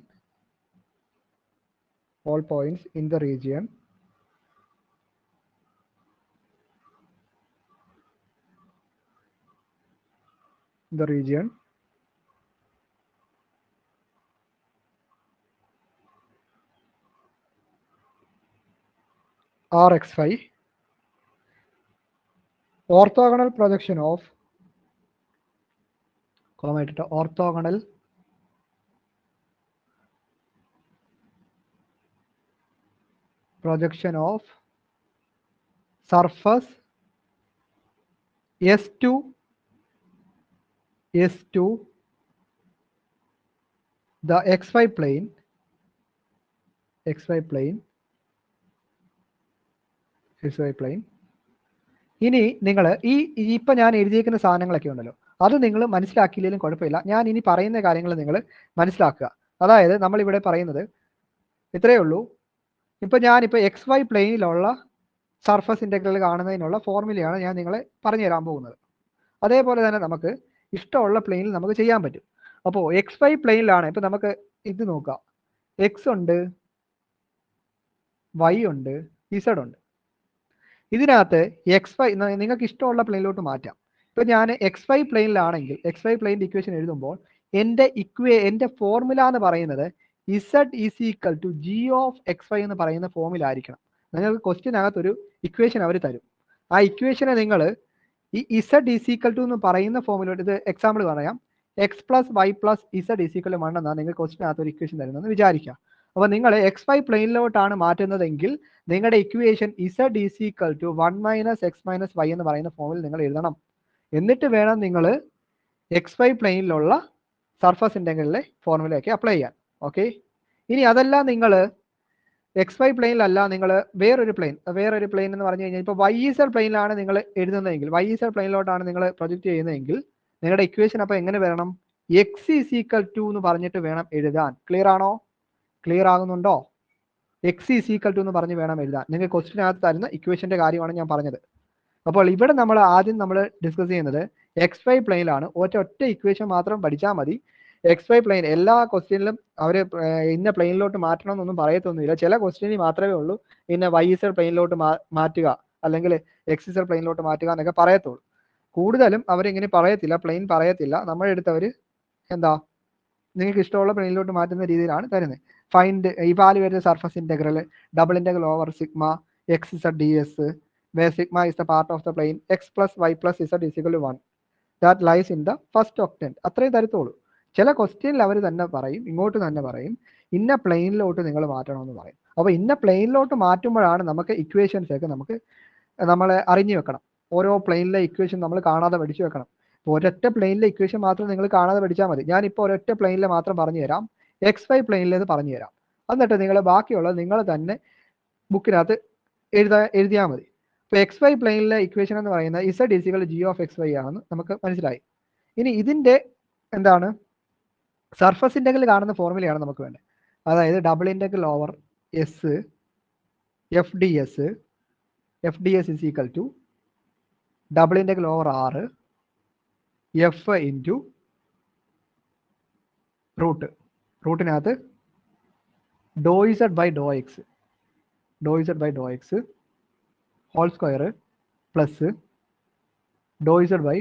Rxy, orthogonal projection of surface S2 the xy plane ഇനി നിങ്ങൾ ഇപ്പം ഞാൻ എഴുതിയിരിക്കുന്ന സാധനങ്ങളൊക്കെ ഉണ്ടല്ലോ, അത് നിങ്ങൾ മനസ്സിലാക്കിയില്ലെങ്കിലും കുഴപ്പമില്ല. ഞാൻ ഇനി പറയുന്ന കാര്യങ്ങൾ നിങ്ങൾ മനസ്സിലാക്കുക. അതായത് നമ്മളിവിടെ പറയുന്നത് ഇത്രയേ ഉള്ളൂ. ഇപ്പം ഞാനിപ്പോൾ എക്സ് വൈ പ്ലെയിനിലുള്ള സർഫസ് ഇൻ്റഗ്രൽ കാണുന്നതിനുള്ള ഫോർമുലയാണ് ഞാൻ നിങ്ങളെ പറഞ്ഞു തരാൻ പോകുന്നത്. അതേപോലെ തന്നെ നമുക്ക് ഇഷ്ടമുള്ള പ്ലെയിനിൽ നമുക്ക് ചെയ്യാൻ പറ്റും. അപ്പോൾ XY പ്ലെയിനിലാണ്. ഇപ്പം നമുക്ക് ഇത് നോക്കാം, എക്സ് ഉണ്ട്, വൈ ഉണ്ട്, ഇസഡ് ഉണ്ട്. ഇതിനകത്ത് XY നിങ്ങൾക്ക് ഇഷ്ടമുള്ള പ്ലെയിനിലോട്ട് മാറ്റാം. ഇപ്പം ഞാൻ XY പ്ലെയിനിലാണെങ്കിൽ XY പ്ലെയിനിൻ്റെ ഇക്വേഷൻ എഴുതുമ്പോൾ എൻ്റെ ഫോർമുല എന്ന് പറയുന്നത് z is equal to g of XY എന്ന് പറയുന്ന ഫോമിലായിരിക്കണം. നിങ്ങൾക്ക് ക്വസ്റ്റ്യനകത്തൊരു ഇക്വേഷൻ അവർ തരും. ആ ഇക്വേഷനെ നിങ്ങൾ ഈ ഇസഡ് ഈസ് ഈക്വൽ ടു എന്ന് പറയുന്ന ഫോമിലോട്ട്, ഇത് എക്സാമ്പിൾ പറയാം, x plus y plus z is equal 1 എന്നാണ് നിങ്ങൾ ക്വസ്റ്റ്യനകത്ത് ഒരു ഇക്വേഷൻ തരുന്നതെന്ന് വിചാരിക്കുക. അപ്പോൾ നിങ്ങൾ XY പ്ലെയിനിലോട്ടാണ് മാറ്റുന്നതെങ്കിൽ നിങ്ങളുടെ equation z is equal to 1 minus x minus y എന്ന് പറയുന്ന ഫോമിൽ നിങ്ങൾ എഴുതണം. എന്നിട്ട് വേണം നിങ്ങൾ XY പ്ലെയിനിലുള്ള സർഫസ് ഇൻ്റഗ്രലിലെ ഫോർമുലയൊക്കെ അപ്ലൈ ചെയ്യാൻ. ഓക്കെ, ഇനി അതെല്ലാം നിങ്ങൾ XY പ്ലെയിനിലല്ല, നിങ്ങൾ വേറൊരു പ്ലെയിൻ എന്ന് പറഞ്ഞു കഴിഞ്ഞാൽ ഇപ്പോൾ YZ പ്ലെയിനിലാണ് നിങ്ങൾ എഴുതുന്നതെങ്കിൽ, YZ പ്ലെയിനിലോട്ടാണ് നിങ്ങൾ പ്രൊജക്റ്റ് ചെയ്യുന്നതെങ്കിൽ നിങ്ങളുടെ ഇക്വേഷൻ അപ്പോൾ എങ്ങനെ വരണം? X ഈസ് ഈക്വൽ ടു എന്ന് പറഞ്ഞിട്ട് വേണം എഴുതാൻ. ക്ലിയർ ആണോ? ക്ലിയർ ആകുന്നുണ്ടോ? X ഈസ് ഈക്വൽ ടു എന്ന് പറഞ്ഞ് വേണം എഴുതാൻ. നിങ്ങൾ ക്വസ്റ്റിനകത്ത് തരുന്ന ഇക്വേഷൻ്റെ കാര്യമാണ് ഞാൻ പറഞ്ഞത്. അപ്പോൾ ഇവിടെ നമ്മൾ ആദ്യം ഡിസ്കസ് ചെയ്യുന്നത് XY പ്ലെയിനിലാണ്. ഒറ്റ ഇക്വേഷൻ മാത്രം പഠിച്ചാൽ മതി. XY പ്ലെയിൻ എല്ലാ ക്വസ്റ്റ്യനിലും അവർ ഇന്ന പ്ലെയിനിലോട്ട് മാറ്റണം എന്നൊന്നും പറയത്തൊന്നുമില്ല. ചില ക്വസ്റ്റ്യനിൽ മാത്രമേ ഉള്ളൂ ഇന്ന YZ പ്ലെയിനിലോട്ട് മാറ്റുക അല്ലെങ്കിൽ XZ പ്ലെയിനിലോട്ട് മാറ്റുക എന്നൊക്കെ പറയത്തുള്ളൂ. കൂടുതലും അവരിങ്ങനെ പറയത്തില്ല, പ്ലെയിൻ പറയത്തില്ല. നമ്മളെടുത്തവർ എന്താ നിങ്ങൾക്ക് ഇഷ്ടമുള്ള പ്ലെയിനിലോട്ട് മാറ്റുന്ന രീതിയിലാണ് തരുന്നത്. Find evaluate surface integral double integral over sigma XZ ds where sigma is the part of the plane x plus y plus z is equal to 1 that lies in the first octant. അത്രയും തരത്തുള്ളൂ. ചില ക്വസ്റ്റ്യനിൽ അവർ തന്നെ പറയും, ഇങ്ങോട്ട് തന്നെ പറയും, ഇന്ന പ്ലെയിനിലോട്ട് നിങ്ങൾ മാറ്റണമെന്ന് പറയും. അപ്പോൾ ഇന്ന പ്ലെയിനിലോട്ട് മാറ്റുമ്പോഴാണ് നമുക്ക് ഇക്വേഷൻസ് ഒക്കെ നമ്മൾ അറിഞ്ഞു വെക്കണം. ഓരോ പ്ലെയിനിലെ ഇക്വേഷൻ നമ്മൾ കാണാതെ പഠിച്ചു വെക്കണം. ഒരൊറ്റ പ്ലെയിനിലെ ഇക്വേഷൻ മാത്രം നിങ്ങൾ കാണാതെ പഠിച്ചാൽ മതി. ഞാനിപ്പോൾ ഒരൊറ്റ പ്ലെയിനിൽ മാത്രം പറഞ്ഞു തരാം, XY പ്ലെയിനിലേത് പറഞ്ഞു തരാം. എന്നിട്ട് നിങ്ങൾ ബാക്കിയുള്ളത് നിങ്ങൾ തന്നെ ബുക്കിനകത്ത് എഴുതിയാൽ മതി. ഇപ്പോൾ XY പ്ലെയിനിലെ ഇക്വേഷൻ എന്ന് പറയുന്നത് z is equal to g of XY ആണെന്ന് നമുക്ക് മനസ്സിലായി. ഇനി ഇതിൻ്റെ എന്താണ് സർഫസ് ഇൻ്റഗ്രൽ കാണുന്ന ഫോർമുലയാണ് നമുക്ക് വേണ്ടത്. അതായത് double integral over s f d s is equal to double integral over r f into റൂട്ടിനകത്ത് do z by Dr x whole square plus Dr z by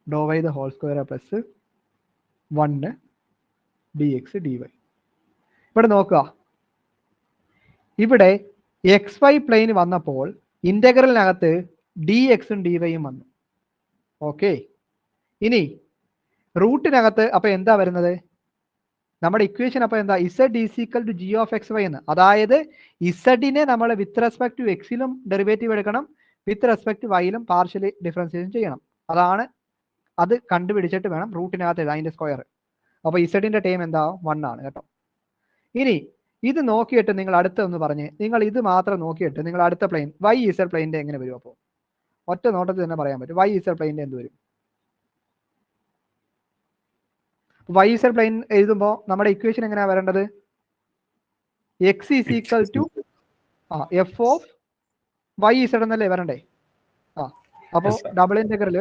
Dr y the whole square plus 1 dx dy. ഇവിടെ നോക്കുക, ഇവിടെ XY plain വന്നപ്പോൾ ഇൻ്റഗ്രലിനകത്ത് dxഉം dyയും വന്നു. Okay, ഇനി റൂട്ടിനകത്ത് അപ്പോൾ എന്താ വരുന്നത്? നമ്മുടെ ഇക്വേഷൻ അപ്പോൾ എന്താ? Z is equal to g of XY എന്ന്. അതായത് ഇസഡിനെ നമ്മൾ വിത്ത് റെസ്പെക്ട് ടു എക്സിലും ഡെറിവേറ്റീവ് എടുക്കണം, വിത്ത് റെസ്പെക്ട് ടു വൈയിലും പാർഷ്യലി ഡിഫറൻസിയേഷൻ ചെയ്യണം. അത് കണ്ടുപിടിച്ചിട്ട് വേണം റൂട്ടിനകത്ത് എഴുതാൻ അതിൻ്റെ സ്ക്വയർ. അപ്പോൾ ഇസഡിൻ്റെ ടൈം എന്താ? 1 ആണ് കേട്ടോ. ഇനി ഇത് നോക്കിയിട്ട് നിങ്ങൾ അടുത്തൊന്ന് പറഞ്ഞ്, നിങ്ങൾ ഇത് മാത്രം നോക്കിയിട്ട് നിങ്ങൾ അടുത്ത പ്ലെയിൻ YZ പ്ലെയിൻ്റെ എങ്ങനെ വരും? അപ്പോൾ ഒറ്റ നോട്ടത്തിൽ തന്നെ പറയാൻ പറ്റും YZ പ്ലെയിൻ്റെ എന്ത് വരും. YZ പ്ലെയിൻ എഴുതുമ്പോൾ നമ്മുടെ ഇക്വേഷൻ എങ്ങനെയാണ് വരേണ്ടത്? X is equal to f of YZ എന്നല്ലേ വരണ്ടേ? അപ്പോൾ double integral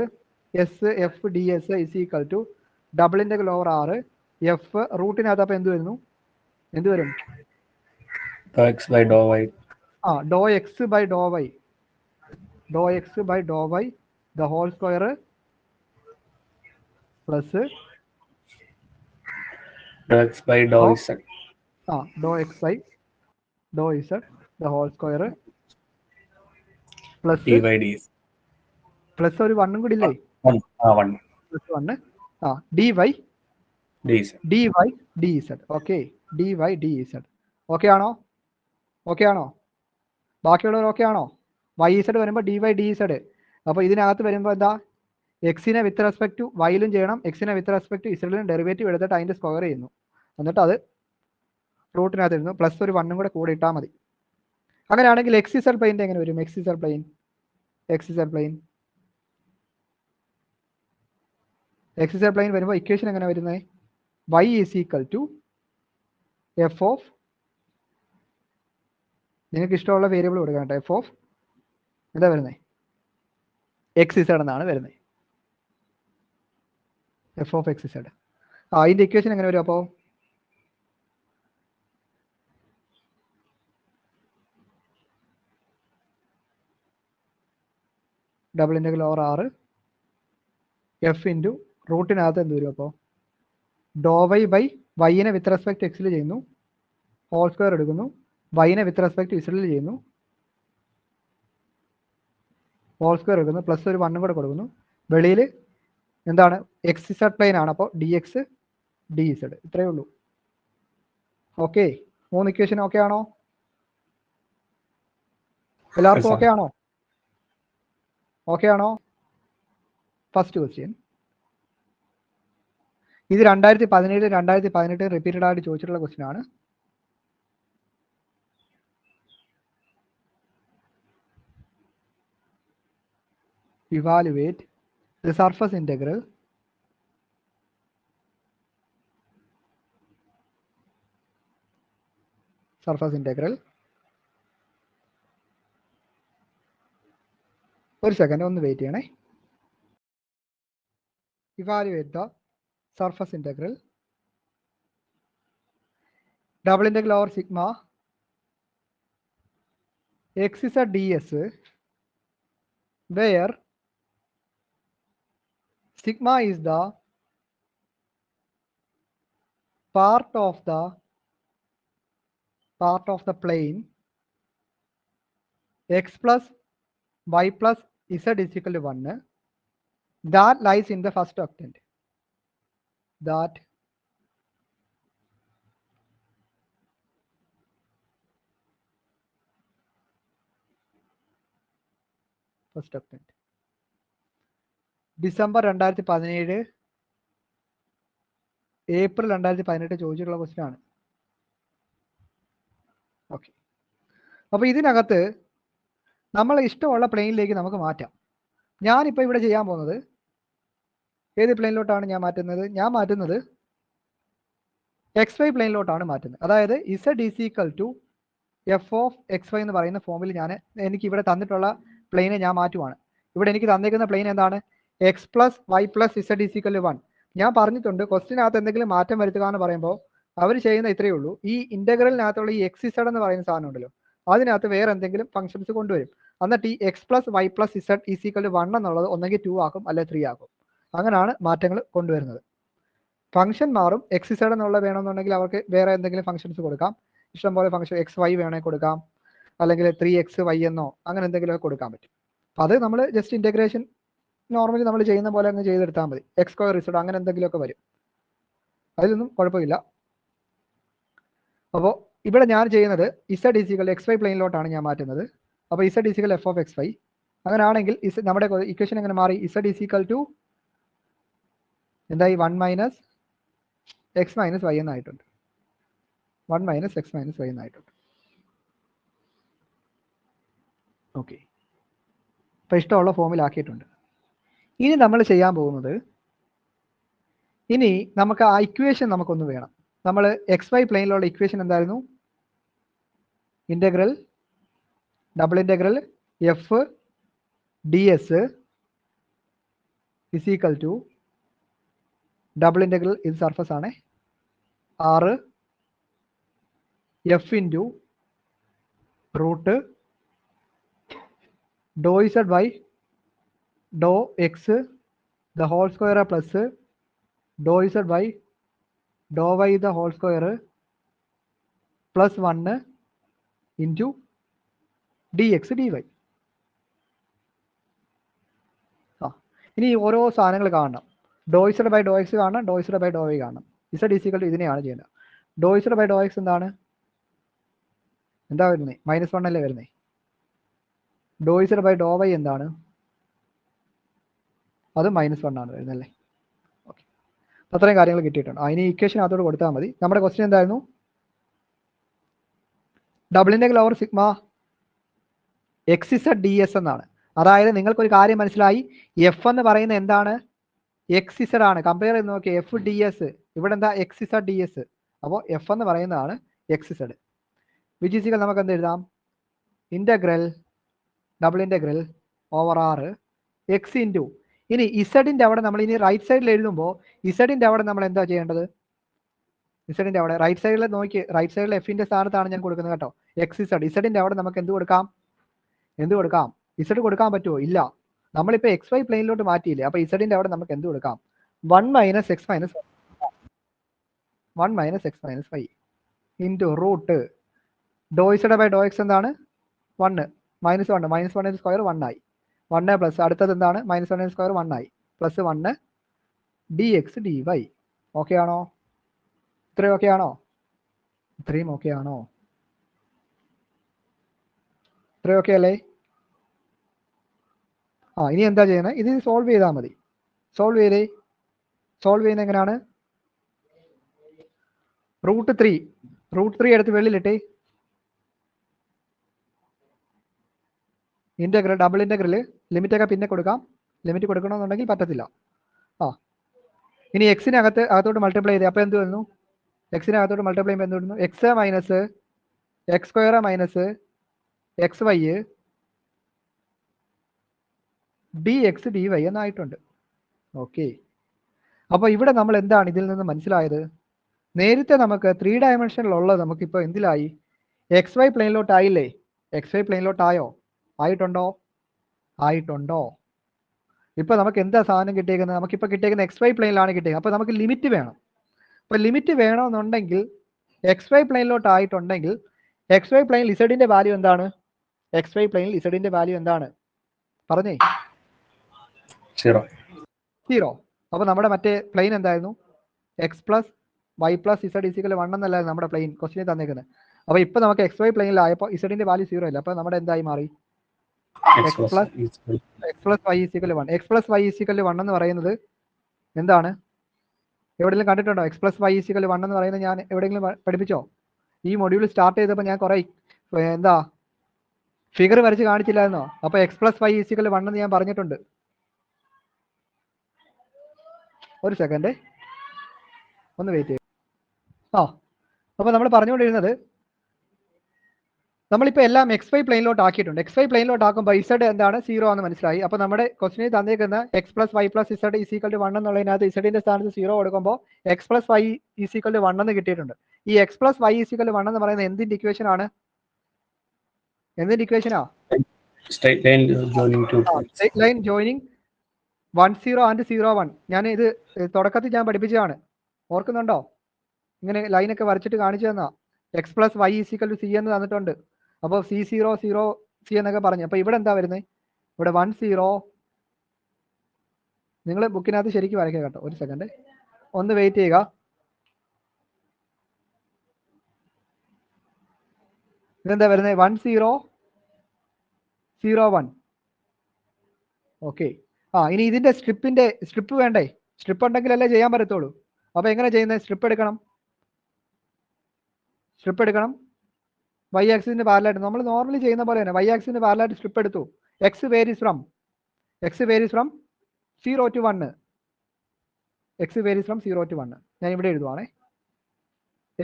s f d s is equal to double integral over r f റൂട്ടിനകത്ത് അപ്പോൾ എന്ത് വരും? Do x by Dr y the whole square plus do x by do z the whole square plus ഒരു 1 കൂടി ഇല്ലേ? Plus 1 dy dz. Okay, dy dz. Okay ആണോ? ബാക്കിയുള്ളവർ okay ആണോ? YZ വരുമ്പോൾ dy dz. അപ്പോൾ ഇതിനകത്ത് വരുമ്പോൾ എന്താ? എക്സിനെ വിത്ത് റെസ്പെക്ട് ടു വൈയിലും ചെയ്യണം, എക്സിനെ വിത്ത് റെസ്പെക്ട് ടു ഇസഡിലും ഡെറിവേറ്റീവ് എടുത്തിട്ട് അതിൻ്റെ സ്ക്വയർ ചെയ്യുന്നു. എന്നിട്ട് അത് റൂട്ടിനകത്ത് ഇരുന്നു, പ്ലസ് ഒരു 1 കൂടെ ഇട്ടാൽ മതി. അങ്ങനെയാണെങ്കിൽ XZ പ്ലെയിൻ്റെ എങ്ങനെ വരും? XZ പ്ലെയിൻ വരുമ്പോൾ ഇക്വേഷൻ എങ്ങനെ വരുന്നത്? y is equal to f of, നിങ്ങൾക്ക് ഇഷ്ടമുള്ള വേരിയബിൾ കൊടുക്കാം കേട്ടോ, എഫ് ഓഫ് എന്താ വരുന്നത്? XZ എന്നാണ് വരുന്നത്. F of X Z. അതിൻ്റെ ഇക്വേഷൻ എങ്ങനെ വരും അപ്പോൾ? ഡബിൾ ഇൻ്റഗ്രൽ ഓവർ ആറ് എഫ് ഇൻറ്റു റൂട്ടിനകത്ത് എന്ത് വരും അപ്പോൾ? ഡോ വൈ ബൈ വൈനെ വിത്ത് റെസ്പെക്ട് എക്സിൽ ചെയ്യുന്നു, ഹോൾ സ്ക്വയർ എടുക്കുന്നു, വൈനെ വിത്ത് റെസ്പെക്ട് ഇസഡിൽ ചെയ്യുന്നു, ഹോൾ സ്ക്വയർ എടുക്കുന്നു, പ്ലസ് ഒരു 1 കൂടെ കൊടുക്കുന്നു. വെളിയിൽ എന്താണ്? എക്സ് ഇസഡ് പ്ലെയിൻ ആണ്, അപ്പോൾ ഡി എക്സ് ഡി ഇസഡ്. ഇത്രയേ ഉള്ളൂ. ഓക്കെ, 3 ഇക്വേഷൻ ഓക്കെ ആണോ? എല്ലാവർക്കും ഓക്കെ ആണോ? ഓക്കെ ആണോ? First question. ഇത് 2017 2018 റിപ്പീറ്റഡ് ആയിട്ട് ചോദിച്ചിട്ടുള്ള ക്വസ്റ്റ്യൻ ആണ്. Evaluate the surface integral ഒരു സെക്കൻഡ് ഒന്ന് വെയിറ്റ് ചെയ്യണേ. Evaluate the surface integral double integral over sigma x is a ds where sigma is the part of the plane x plus y plus z is equal to 1 that lies in the first octant. That first octant. December 2017 April 2018 ചോദിച്ചിട്ടുള്ള question ആണ്. Okay, അപ്പോൾ ഇതിനകത്ത് നമ്മൾ ഇഷ്ടമുള്ള പ്ലെയിനിലേക്ക് നമുക്ക് മാറ്റാം. ഞാനിപ്പോൾ ഇവിടെ ചെയ്യാൻ പോകുന്നത് ഏത് പ്ലെയിനിലോട്ടാണ് ഞാൻ മാറ്റുന്നത്? ഞാൻ മാറ്റുന്നത് എക്സ് വൈ പ്ലെയിനിലോട്ടാണ് മാറ്റുന്നത്. അതായത് z is equal to f of x y എന്ന് പറയുന്ന ഫോമിൽ എനിക്ക് ഇവിടെ തന്നിട്ടുള്ള പ്ലെയിനെ ഞാൻ മാറ്റുവാണ്. ഇവിടെ എനിക്ക് തന്നിരിക്കുന്ന പ്ലെയിൻ എന്താണ്? X plus y plus z is equal to 1. ഞാൻ പറഞ്ഞിട്ടുണ്ട് ക്വസ്റ്റിനകത്ത് എന്തെങ്കിലും മാറ്റം വരുത്തുക എന്ന് പറയുമ്പോൾ അവർ ചെയ്യുന്ന ഇത്രയേ ഉള്ളൂ. ഈ ഇന്റഗ്രലിനകത്തുള്ള ഈ എക്സ് ഇസഡ് എന്ന് പറയുന്ന സാധനം ഉണ്ടല്ലോ, അതിനകത്ത് വേറെ എന്തെങ്കിലും ഫംഗ്ഷൻസ് കൊണ്ടുവരും. എന്നിട്ട് ഈ x plus y plus z is equal to 1 എന്നുള്ളത് ഒന്നെങ്കിൽ 2 ആക്കും, അല്ലെങ്കിൽ 3 ആക്കും. അങ്ങനെയാണ് മാറ്റങ്ങൾ കൊണ്ടുവരുന്നത്. ഫംഗ്ഷൻ മാറും. എക്സ് ഇസഡ് എന്നുള്ള വേണമെന്നുണ്ടെങ്കിൽ അവർക്ക് വേറെ എന്തെങ്കിലും ഫംഗ്ഷൻസ് കൊടുക്കാം. ഇഷ്ടംപോലെ ഫംഗ്ഷൻ എക്സ് വൈ വേണമെങ്കിൽ കൊടുക്കാം, അല്ലെങ്കിൽ 3xy എന്നോ അങ്ങനെ എന്തെങ്കിലുമൊക്കെ കൊടുക്കാൻ പറ്റും. അത് നമ്മൾ ജസ്റ്റ് ഇന്റഗ്രേഷൻ നോർമലി നമ്മൾ ചെയ്യുന്ന പോലെ അങ്ങ് ചെയ്തെടുത്താൽ മതി. എക്സ് സ്ക്വയർ ഇസഡ് അങ്ങനെ എന്തെങ്കിലുമൊക്കെ വരും, അതിലൊന്നും കുഴപ്പമില്ല. അപ്പോൾ ഇവിടെ ഞാൻ ചെയ്യുന്നത് ഇസഡ് ഈസിക്കൽ എക്സ് വൈ പ്ലെയിനിലോട്ടാണ് ഞാൻ മാറ്റുന്നത്. അപ്പോൾ z is equal f of x y. അങ്ങനെയാണെങ്കിൽ നമ്മുടെ ഇക്വേഷൻ എങ്ങനെ മാറി? ഇസഡ് ഈസിക്കൽ ടു എന്തായി? 1 മൈനസ് എക്സ് മൈനസ് വൈ എന്നായിട്ടുണ്ട്. 1 മൈനസ് എക്സ് മൈനസ് വൈ എന്നായിട്ടുണ്ട്. ഓക്കെ, അപ്പോൾ ഇഷ്ടമുള്ള ഫോമിലാക്കിയിട്ടുണ്ട്. ഇനി നമ്മൾ ചെയ്യാൻ പോകുന്നത്, ഇനി നമുക്ക് ആ ഇക്വേഷൻ നമുക്കൊന്ന് വേണം. നമ്മൾ എക്സ് വൈ പ്ലെയിനിലുള്ള ഇക്വേഷൻ എന്തായിരുന്നു? Integral double integral f d s is equal to double integral ഇത് സർഫസ് ആണ് 6 f into root doe z by Dr x the whole square plus Dr z by Dr y the whole square plus 1 into d x d y. ഇനി ഓരോ സാധനങ്ങൾ കാണണം. Doe z by Dr x കാണണം, doe z by Dr y കാണണം. Z is equal to ഇതിനെയാണ് ചെയ്യേണ്ടത്. ഡോ z by Dr x എന്താണ്? എന്താ വരുന്നത്? -1 അല്ലേ വരുന്നത്. ഡോ ഇസഡ് ബൈ ഡോ വൈ എന്താണ്? അത് -1 ആണ് വരുന്നത് അല്ലേ. ഓക്കെ, അത്രയും കാര്യങ്ങൾ കിട്ടിയിട്ടുണ്ട്. അതിന് ഇക്വേഷൻ അതോട് കൊടുത്താൽ മതി. നമ്മുടെ ക്വസ്റ്റ്യൻ എന്തായിരുന്നു? Double integral over sigma X Z D S എന്നാണ്. അതായത് നിങ്ങൾക്കൊരു കാര്യം മനസ്സിലായി, എഫ് എന്ന് പറയുന്നത് എന്താണ്? എക്സ് ഇസഡ് ആണ്. കമ്പയർ ചെയ്ത് നോക്കിയാൽ എഫ് ഡി എസ്, ഇവിടെ എന്താ? X Z D S. അപ്പോൾ എഫ് എന്ന് പറയുന്നതാണ് X Z. Which is equal നമുക്ക് എന്ത് എഴുതാം? Integral double integral over 6 X into ഇനി ഇസഡിന്റെ അവിടെ നമ്മൾ ഇനി റൈറ്റ് സൈഡിൽ എഴുതുമ്പോൾ ഇസഡിന്റെ അവിടെ നമ്മൾ എന്താ ചെയ്യേണ്ടത്? ഇസഡിന്റെ അവിടെ റൈറ്റ് സൈഡിൽ നോക്കി, റൈറ്റ് സൈഡിൽ എഫിന്റെ സ്ഥാനത്താണ് ഞാൻ കൊടുക്കുന്നത് കേട്ടോ. X Z. ഇസഡിന്റെ അവിടെ നമുക്ക് എന്ത് കൊടുക്കാം? ഇസഡ് കൊടുക്കാൻ പറ്റുമോ? ഇല്ല. നമ്മളിപ്പോ എക്സ് വൈ പ്ലെയിനിലോട്ട് മാറ്റിയില്ലേ, അപ്പൊ ഇസഡിന്റെ അവിടെ നമുക്ക് എന്ത് കൊടുക്കാം? 1 minus x minus y into root doe z by Dr x എന്താണ്? 1 മൈനസ് 1 സ്ക്വയർ 1 ആയി. 1 പ്ലസ് അടുത്തത് എന്താണ്? -1 സ്ക്വയർ 1 ആയി, plus 1 d x d y. Okay ആണോ? ഇത്രയും ഓക്കെ ആണോ? ഇത്രയും ഓക്കെ ആണോ? ഇത്രയും ഓക്കെ അല്ലേ? ഇനി എന്താ ചെയ്യുന്നത്? ഇത് സോൾവ് ചെയ്താൽ മതി. സോൾവ് ചെയ്യുന്നത് എങ്ങനെയാണ്? റൂട്ട് ത്രീ എടുത്ത് വെളിയിലിട്ടേ. ഇന്റഗ്രൽ, ഡബിൾ ഇന്റഗ്രൽ, ലിമിറ്റ് ഒക്കെ പിന്നെ കൊടുക്കാം. ലിമിറ്റ് കൊടുക്കണമെന്നുണ്ടെങ്കിൽ പറ്റത്തില്ല. ഇനി അകത്തോട്ട് മൾട്ടിപ്ലൈ ചെയ്തേ. അപ്പോൾ എന്ത് വരുന്നു? അകത്തോട്ട് മൾട്ടിപ്ലൈ ചെയ്യുമ്പോൾ എന്ത് വരുന്നു? X minus x square minus x y d x d y എന്നായിട്ടുണ്ട്. ഓക്കെ. അപ്പോൾ ഇവിടെ നമ്മൾ എന്താണ് ഇതിൽ നിന്ന് മനസ്സിലായത്? നേരത്തെ നമുക്ക് 3 ഡയമെൻഷനിലുള്ളത് നമുക്കിപ്പോൾ എന്തിലായി? എക്സ് വൈ പ്ലെയിനിലോട്ടായില്ലേ? എക്സ് വൈ പ്ലെയിനിലോട്ടായോ? ആയിട്ടുണ്ടോ? ഇപ്പൊ നമുക്ക് എന്താ സാധനം കിട്ടിയേക്കുന്നത്? നമുക്കിപ്പോൾ കിട്ടിയേക്കുന്നത് എക്സ് വൈ പ്ലെയിനിലാണ് കിട്ടിയത്. അപ്പോൾ നമുക്ക് ലിമിറ്റ് വേണം. അപ്പോൾ ലിമിറ്റ് വേണമെന്നുണ്ടെങ്കിൽ എക്സ് വൈ പ്ലെയിനിലോട്ട് ആയിട്ടുണ്ടെങ്കിൽ എക്സ് വൈ പ്ലെയിനിൽ ഇസഡിന്റെ വാല്യൂ എന്താണ്? പറഞ്ഞേ. 0. അപ്പോൾ നമ്മുടെ മറ്റേ പ്ലെയിൻ എന്തായിരുന്നു? X plus y plus z equal 1 എന്നല്ലായിരുന്നു നമ്മുടെ പ്ലെയിൻ ക്വസ്റ്റിനിൽ തന്നേക്കുന്നത്. അപ്പോൾ ഇപ്പോൾ നമുക്ക് എക്സ് വൈ പ്ലെയിനിലായപ്പോൾ ഇസഡിന്റെ വാല്യൂ 0 ഇല്ല. അപ്പോൾ നമ്മുടെ എന്തായി മാറി? X plus y equal 1. X plus y equal 1 എന്ന് പറയുന്നത് എന്താണ്? എവിടെയെങ്കിലും കണ്ടിട്ടുണ്ടോ? എക്സ് പ്ലസ് വൈ ഈക്വൽ 1 എന്ന് പറയുന്നത് ഞാൻ എവിടെയെങ്കിലും പഠിപ്പിച്ചോ? ഈ മൊഡ്യൂൾ സ്റ്റാർട്ട് ചെയ്തപ്പോൾ ഞാൻ കുറേ ഫിഗർ വരച്ച് കാണിച്ചില്ലായിരുന്നോ? അപ്പോൾ എക്സ് പ്ലസ് വൈ ഈക്വൽ 1 എന്ന് ഞാൻ പറഞ്ഞിട്ടുണ്ട്. ഒരു സെക്കൻഡ് ഒന്ന് വെയിറ്റ് ചെയ്യും. അപ്പോൾ നമ്മൾ പറഞ്ഞുകൊണ്ടിരുന്നത് നമ്മളിപ്പോൾ എല്ലാം എക്സ് വൈ പ്ലെയിനിലോട്ട് ആക്കിയിട്ടുണ്ട്. എക്സ് വൈ പ്ലെയിനിലോട്ട് ആക്കുമ്പോൾ ഇസഡ് എന്താണ്? 0 ആണെന്ന് മനസ്സിലായി. അപ്പോൾ നമ്മുടെ ക്വസ്റ്റിനിൽ തന്നിരിക്കുന്ന x plus y plus z equal 1 എന്നുള്ളതിനകത്ത് ഇസഡിന്റെ സ്ഥാനത്ത് 0 കൊടുക്കുമ്പോൾ എക്സ് പ്ലസ് വൈ ഈക്വൽ 1 എന്ന് കിട്ടിയിട്ടുണ്ട്. ഈ എക്സ് പ്ലസ് വൈ ഈക്വൽ 1 എന്ന് പറയുന്നത് എന്തിന്റെ ഇക്വേഷൻ ആണ്? Straight line joining 1 0 and 0 1. ഞാൻ ഇത് തുടക്കത്തിൽ ഞാൻ പഠിപ്പിച്ചതാണ്, ഓർക്കുന്നുണ്ടോ? ഇങ്ങനെ ലൈനൊക്കെ വരച്ചിട്ട് കാണിച്ചു തന്നാ. X plus y equal c എന്ന് തന്നിട്ടുണ്ട്. അപ്പോൾ C0 0 C എന്നൊക്കെ പറഞ്ഞു. അപ്പോൾ ഇവിടെ എന്താ വരുന്നത്? ഇവിടെ 1 0. നിങ്ങൾ ബുക്കിനകത്ത് ശരിക്കും വരയ്ക്കുക കേട്ടോ. ഒരു സെക്കൻഡ് ഒന്ന് വെയിറ്റ് ചെയ്യുക. ഇതെന്താ വരുന്നത്? 1 0 0 1. ഓക്കെ. ഇനി ഇതിന്റെ സ്ട്രിപ്പ് വേണ്ടേ? സ്ട്രിപ്പ് ഉണ്ടെങ്കിലല്ലേ ചെയ്യാൻ പറ്റത്തുള്ളൂ. അപ്പോൾ എങ്ങനെ ചെയ്യുന്നത്? സ്ട്രിപ്പ് എടുക്കണം. വൈ ആക്സിസിന് പാരലായിട്ട് നമ്മൾ നോർമലി ചെയ്യുന്ന പോലെ തന്നെ വൈ ആക്സിസിന് പാരലായിട്ട് സ്ട്രിപ്പ് എടുത്തു. X varies from 0 to 1. X varies from 0 to 1. ഞാൻ ഇവിടെ എഴുതുവാണേ.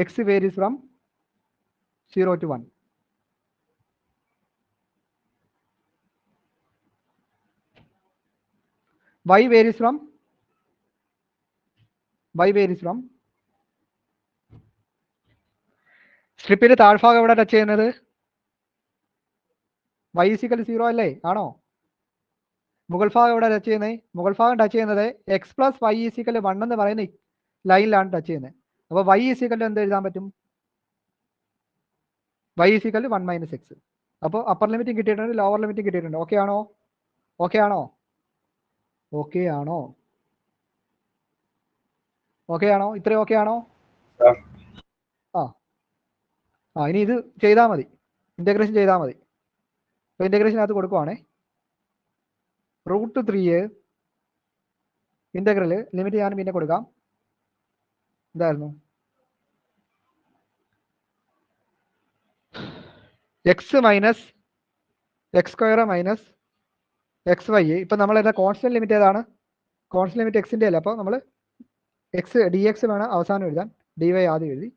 X varies from 0 to 1. y varies from സ്ട്രിപ്പിന്റെ താഴ്ഭാഗം എവിടെ ടച്ച് ചെയ്യുന്നത്? y ഈക്വൽ 0 അല്ലേ? ആണോ? മുകൾ ഭാഗം എവിടെ ടച്ച് ചെയ്യുന്നത്? മുകൾ ഭാഗം ടച്ച് ചെയ്യുന്നത് എക്സ് പ്ലസ് വൈ ഈക്വൽ 1 എന്ന് പറയുന്ന ലൈനിലാണ് ടച്ച് ചെയ്യുന്നത്. അപ്പോൾ y ഈക്വൽ എന്ത് എഴുതാൻ പറ്റും? y equal 1 minus X. അപ്പോൾ അപ്പർ ലിമിറ്റും കിട്ടിയിട്ടുണ്ട്, ലോവർ ലിമിറ്റും കിട്ടിയിട്ടുണ്ട്. ഓക്കെ ആണോ? ഇത്രയും ഓക്കെ ആണോ? ഇനി ഇത് ചെയ്താൽ മതി, ഇന്റഗ്രേഷൻ ചെയ്താൽ മതി. അപ്പോൾ ഇന്റഗ്രേഷനകത്ത് കൊടുക്കുവാണേ. √3 ഇന്റഗ്രൽ ലിമിറ്റ് ഞാൻ പിന്നെ കൊടുക്കാം. എന്തായിരുന്നു? X minus x square minus x y. ഇപ്പം നമ്മൾ എന്താ കോൺസ്റ്റന്റ് ലിമിറ്റ് ഏതാണ്? കോൺസ്റ്റന്റ് ലിമിറ്റ് എക്സിൻ്റെ അല്ല. അപ്പോൾ നമ്മൾ എക്സ് ഡി എക്സ് വേണം അവസാനം എഴുതാൻ, ഡി വൈ ആദ്യം എഴുതി.